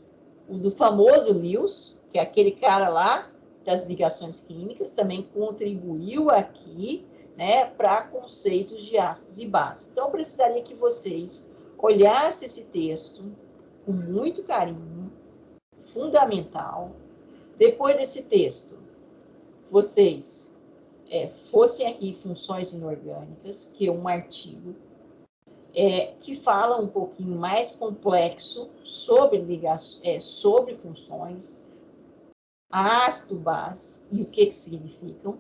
o do famoso Lewis, que é aquele cara lá das ligações químicas, também contribuiu aqui, né, para conceitos de ácidos e bases. Então, eu precisaria que vocês olhassem esse texto com muito carinho, fundamental. Depois desse texto, vocês fossem aqui funções inorgânicas, que é um artigo que fala um pouquinho mais complexo sobre sobre funções, ácido, base e o que significam.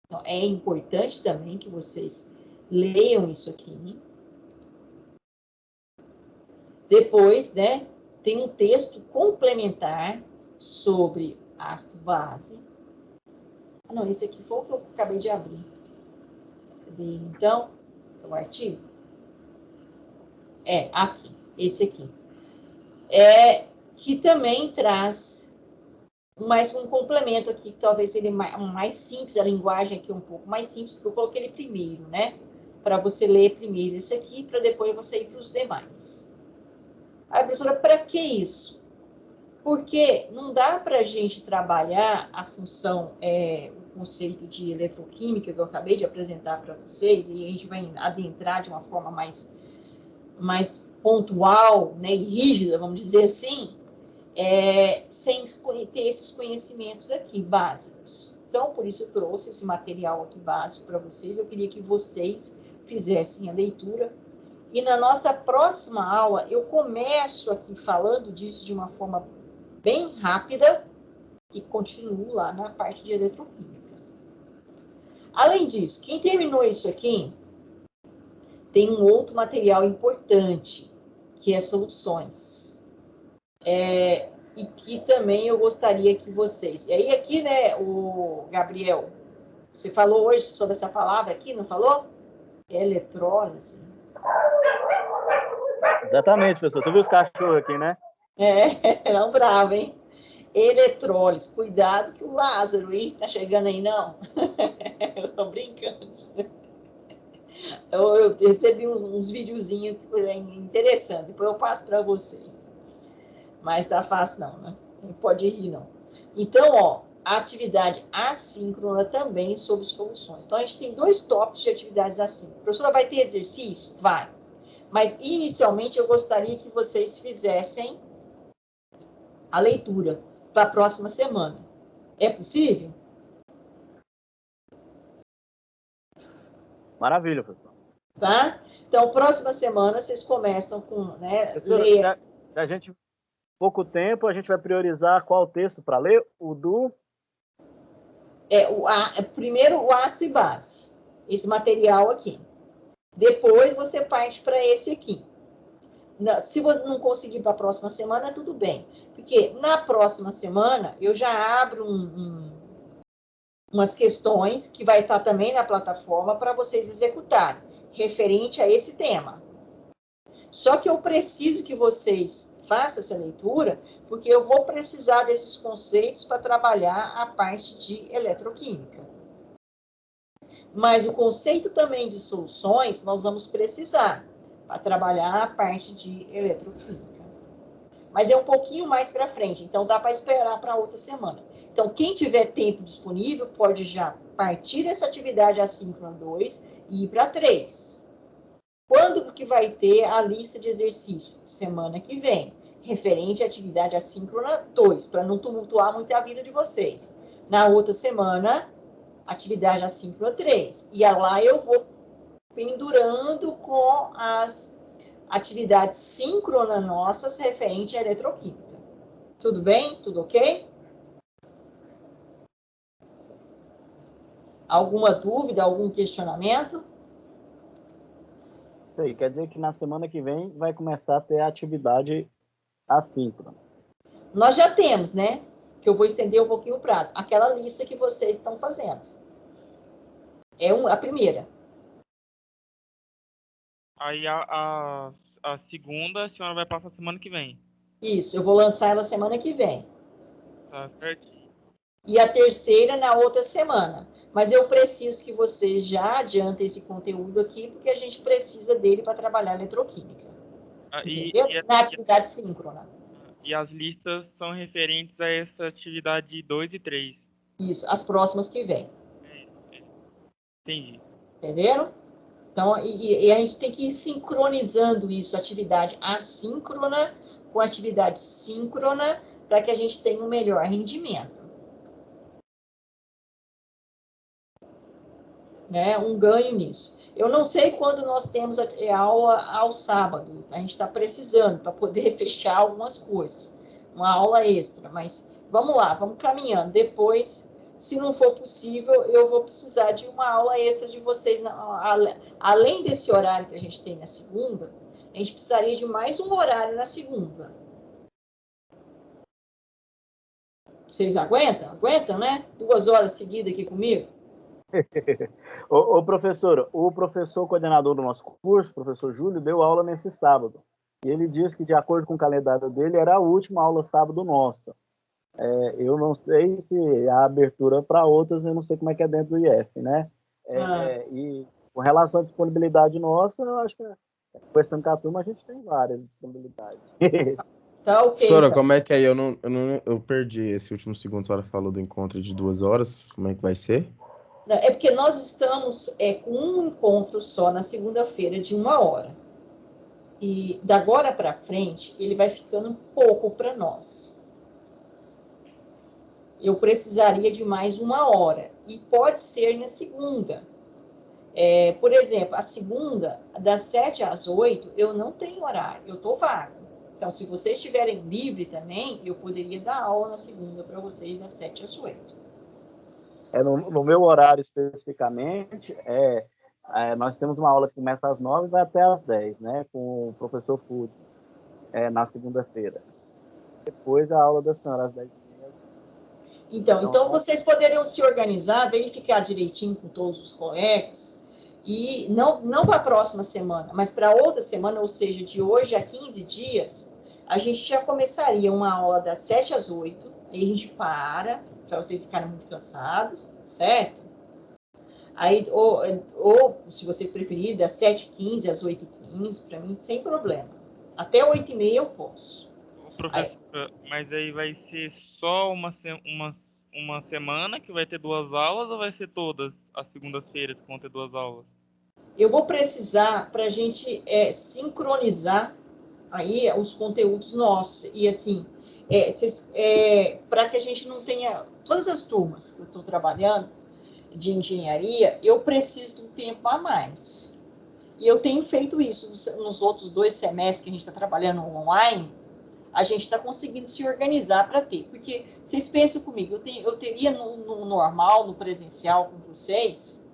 Então, é importante também que vocês leiam isso aqui. Depois, né, tem um texto complementar sobre ácido base. Não, esse aqui foi o que eu acabei de abrir. Cadê? Então, o artigo. Aqui, esse aqui. Que também traz mais um complemento aqui, que talvez seja mais simples, a linguagem aqui é um pouco mais simples, porque eu coloquei ele primeiro, né? Para você ler primeiro esse aqui, para depois você ir para os demais. Aí, professora, para que isso? Porque não dá para a gente trabalhar a função, o conceito de eletroquímica que eu acabei de apresentar para vocês, e a gente vai adentrar de uma forma mais pontual, né, e rígida, vamos dizer assim, sem ter esses conhecimentos aqui básicos. Então, por isso eu trouxe esse material aqui básico para vocês. Eu queria que vocês fizessem a leitura. E na nossa próxima aula, eu começo aqui falando disso de uma forma bem rápida e continuo lá na parte de eletroquímica. Além disso, quem terminou isso aqui, tem um outro material importante, que é soluções. E que também eu gostaria que vocês... E aí aqui, né, o Gabriel, você falou hoje sobre essa palavra aqui, não falou? Eletrólise. Exatamente, professor. Você viu os cachorros aqui, né? Não bravo, hein? Eletrólise. Cuidado que o Lázaro, hein? Tá chegando aí, não? Eu tô brincando. Eu recebi uns videozinhos interessantes. Depois eu passo para vocês. Mas tá fácil não, né? Não pode rir, não. Então, ó, a atividade assíncrona também sobre soluções. Então, a gente tem dois tópicos de atividades assíncronas. A professora vai ter exercício? Vai. Mas, inicialmente, eu gostaria que vocês fizessem a leitura para a próxima semana. É possível? Maravilha, professor. Tá? Então, próxima semana, vocês começam com, né, Professora, a gente, pouco tempo, a gente vai priorizar qual texto para ler? O do... Primeiro o ácido e base, esse material aqui. Depois você parte para esse aqui. Se você não conseguir para a próxima semana, tudo bem. Porque na próxima semana eu já abro umas questões que vai estar também na plataforma para vocês executarem, referente a esse tema. Só que eu preciso que vocês façam essa leitura, porque eu vou precisar desses conceitos para trabalhar a parte de eletroquímica. Mas o conceito também de soluções, nós vamos precisar para trabalhar a parte de eletroquímica. Mas é um pouquinho mais para frente, então dá para esperar para outra semana. Então, quem tiver tempo disponível, pode já partir dessa atividade assíncrona 2 e ir para 3. Quando que vai ter a lista de exercícios? Semana que vem, referente à atividade assíncrona 2, para não tumultuar muito a vida de vocês. Na outra semana, atividade assíncrona 3. E lá eu vou pendurando com as atividades síncronas nossas referente à eletroquímica. Tudo bem? Tudo ok? Alguma dúvida, algum questionamento? Isso aí, quer dizer que na semana que vem vai começar a ter a atividade assíncrona. Nós já temos, né? Que eu vou estender um pouquinho o prazo. Aquela lista que vocês estão fazendo. É a primeira. Aí a segunda a senhora vai passar semana que vem. Isso, eu vou lançar ela semana que vem. Tá certinho. E a terceira na outra semana. Mas eu preciso que vocês já adiantem esse conteúdo aqui, porque a gente precisa dele para trabalhar a eletroquímica. Entendeu? Na atividade síncrona. E as listas são referentes a essa atividade 2 e 3. Isso, as próximas que vêm. Entendi. Entenderam? Então, e a gente tem que ir sincronizando isso, atividade assíncrona com atividade síncrona, para que a gente tenha um melhor rendimento. Né? Um ganho nisso. Eu não sei quando nós temos a aula ao sábado, a gente está precisando para poder fechar algumas coisas, uma aula extra, mas vamos lá, vamos caminhando. Depois, se não for possível, eu vou precisar de uma aula extra de vocês, além desse horário que a gente tem na segunda, a gente precisaria de mais um horário na segunda. Vocês aguentam? Aguentam, né? 2 horas seguidas aqui comigo? Professor, o professor coordenador do nosso curso, o professor Júlio, deu aula nesse sábado. E ele disse que, de acordo com o calendário dele, era a última aula sábado nossa. Eu não sei se há abertura para outras, eu não sei como é que é dentro do IF, né? E com relação à disponibilidade nossa, eu acho que, conversando com a turma, a gente tem várias disponibilidades. Tá ok. Sora, como é que é? Eu perdi esse último segundo, a senhora falou do encontro de 2 horas. Como é que vai ser? É porque nós estamos com um encontro só na segunda-feira de 1 hora. E da agora para frente, ele vai ficando pouco para nós. Eu precisaria de mais 1 hora. E pode ser na segunda. Por exemplo, a segunda, das 7 às 8, eu não tenho horário, eu estou vaga. Então, se vocês estiverem livre também, eu poderia dar aula na segunda para vocês, das 7 às 8. No meu horário especificamente, nós temos uma aula que começa às 9 e vai até às 10, né, com o professor Fude, na segunda-feira. Depois a aula da senhora às 10h30. Então vocês poderiam se organizar, verificar direitinho com todos os colegas, e não para a próxima semana, mas para outra semana, ou seja, de hoje a 15 dias, a gente já começaria uma aula das 7 às 8, aí a gente para vocês ficarem muito cansados, certo? Aí, ou se vocês preferirem, das 7h15 às 8h15, para mim, sem problema. Até 8h30 eu posso. Professor, mas aí vai ser só uma semana que vai ter 2 aulas, ou vai ser todas as segundas-feiras que vão ter 2 aulas? Eu vou precisar para a gente sincronizar aí os conteúdos nossos. E assim, para que a gente não tenha... Todas as turmas que eu estou trabalhando de engenharia, eu preciso de um tempo a mais. E eu tenho feito isso nos outros 2 semestres que a gente está trabalhando online. a gente está conseguindo se organizar para ter. Porque vocês pensam comigo, eu teria no normal, no presencial com vocês,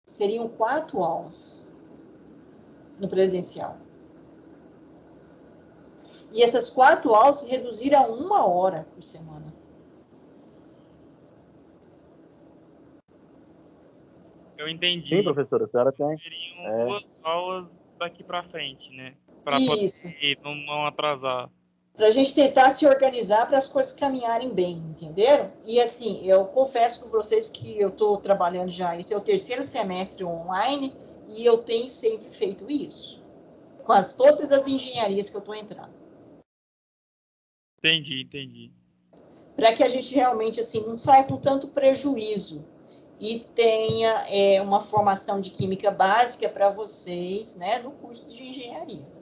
seriam 4 aulas no presencial. E essas 4 aulas se reduziram a 1 hora por semana. Eu entendi. Sim, professora, a senhora tem. Seriam 2 aulas daqui para frente, né? Para Isso. poder não atrasar. Para a gente tentar se organizar para as coisas caminharem bem, entenderam? E assim, eu confesso com vocês que eu estou trabalhando já, esse é o 3º semestre online, e eu tenho sempre feito isso. Com todas as engenharias que eu estou entrando. Entendi. Para que a gente realmente assim, não saia com tanto prejuízo e tenha uma formação de química básica para vocês, né, no curso de engenharia.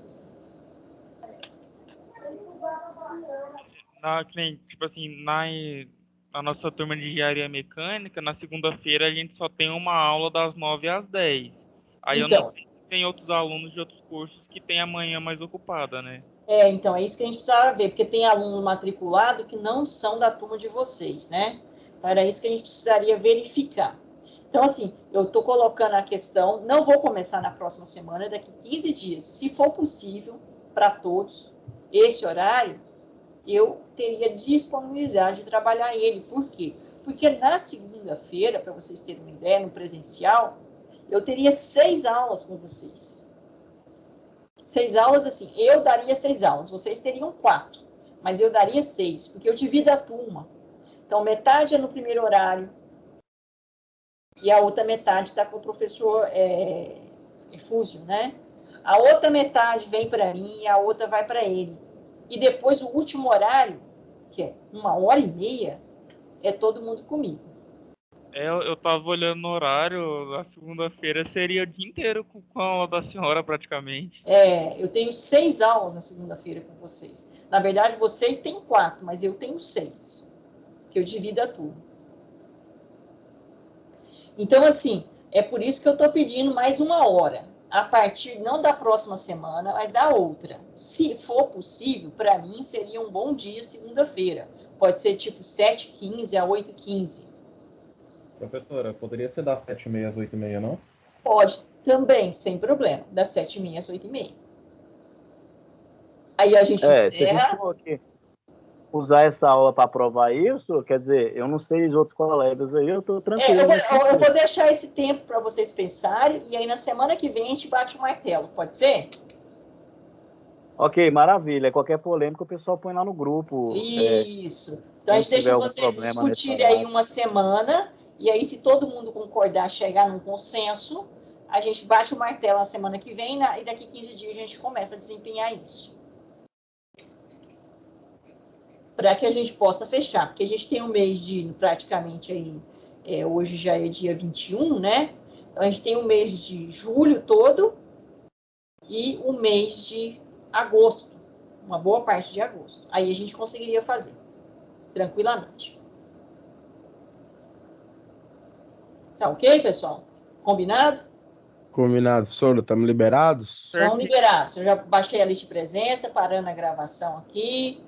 Tipo assim, na nossa turma de engenharia mecânica, na segunda-feira a gente só tem uma aula das 9 às 10. Aí Então, eu não sei se tem outros alunos de outros cursos que tem a manhã mais ocupada, né? Então, é isso que a gente precisava ver, porque tem aluno matriculado que não são da turma de vocês, né? Então, era isso que a gente precisaria verificar. Então, assim, eu estou colocando a questão, não vou começar na próxima semana, daqui 15 dias. Se for possível, para todos, esse horário, eu teria disponibilidade de trabalhar ele. Por quê? Porque na segunda-feira, para vocês terem uma ideia, no presencial, eu teria 6 aulas com vocês. 6 aulas, assim, eu daria 6 aulas, vocês teriam 4, mas eu daria 6, porque eu divido a turma. Então, metade é no primeiro horário, e a outra metade está com o professor Efúsio, né? A outra metade vem para mim e a outra vai para ele. E depois, o último horário, que é 1h30, é todo mundo comigo. Eu tava olhando no horário, a segunda-feira seria o dia inteiro com a aula da senhora, praticamente. Eu tenho 6 aulas na segunda-feira com vocês. Na verdade, vocês têm 4, mas eu tenho 6, que eu divido a turma. Então, assim, é por isso que eu estou pedindo mais 1 hora, a partir não da próxima semana, mas da outra. Se for possível, para mim seria um bom dia segunda-feira. Pode ser tipo 7h15 a 8h15. Professora, poderia ser das 7h30 às 8h30, não? Pode também, sem problema, das 7h30 às 8h30. Aí a gente Se a gente encerra. for aqui usar essa aula para provar isso, quer dizer, eu não sei os outros colegas aí, eu estou tranquilo. Eu vou deixar esse tempo para vocês pensarem, e aí na semana que vem a gente bate o martelo, pode ser? Ok, maravilha. Qualquer polêmica o pessoal põe lá no grupo. Isso. Então a gente se deixa tiver algum vocês problema nesse discutirem aí horário. uma semana, e aí se todo mundo concordar, chegar num consenso, a gente bate o martelo na semana que vem, e daqui 15 dias a gente começa a desempenhar isso. Para que a gente possa fechar, porque a gente tem um mês de, praticamente aí, hoje já é dia 21, né? Então a gente tem o mês de julho todo e o mês de agosto, uma boa parte de agosto. Aí a gente conseguiria fazer, tranquilamente. Tá ok, pessoal? Combinado? Combinado. Soro, estamos liberados? Estão liberados. Eu já baixei a lista de presença, parando a gravação aqui.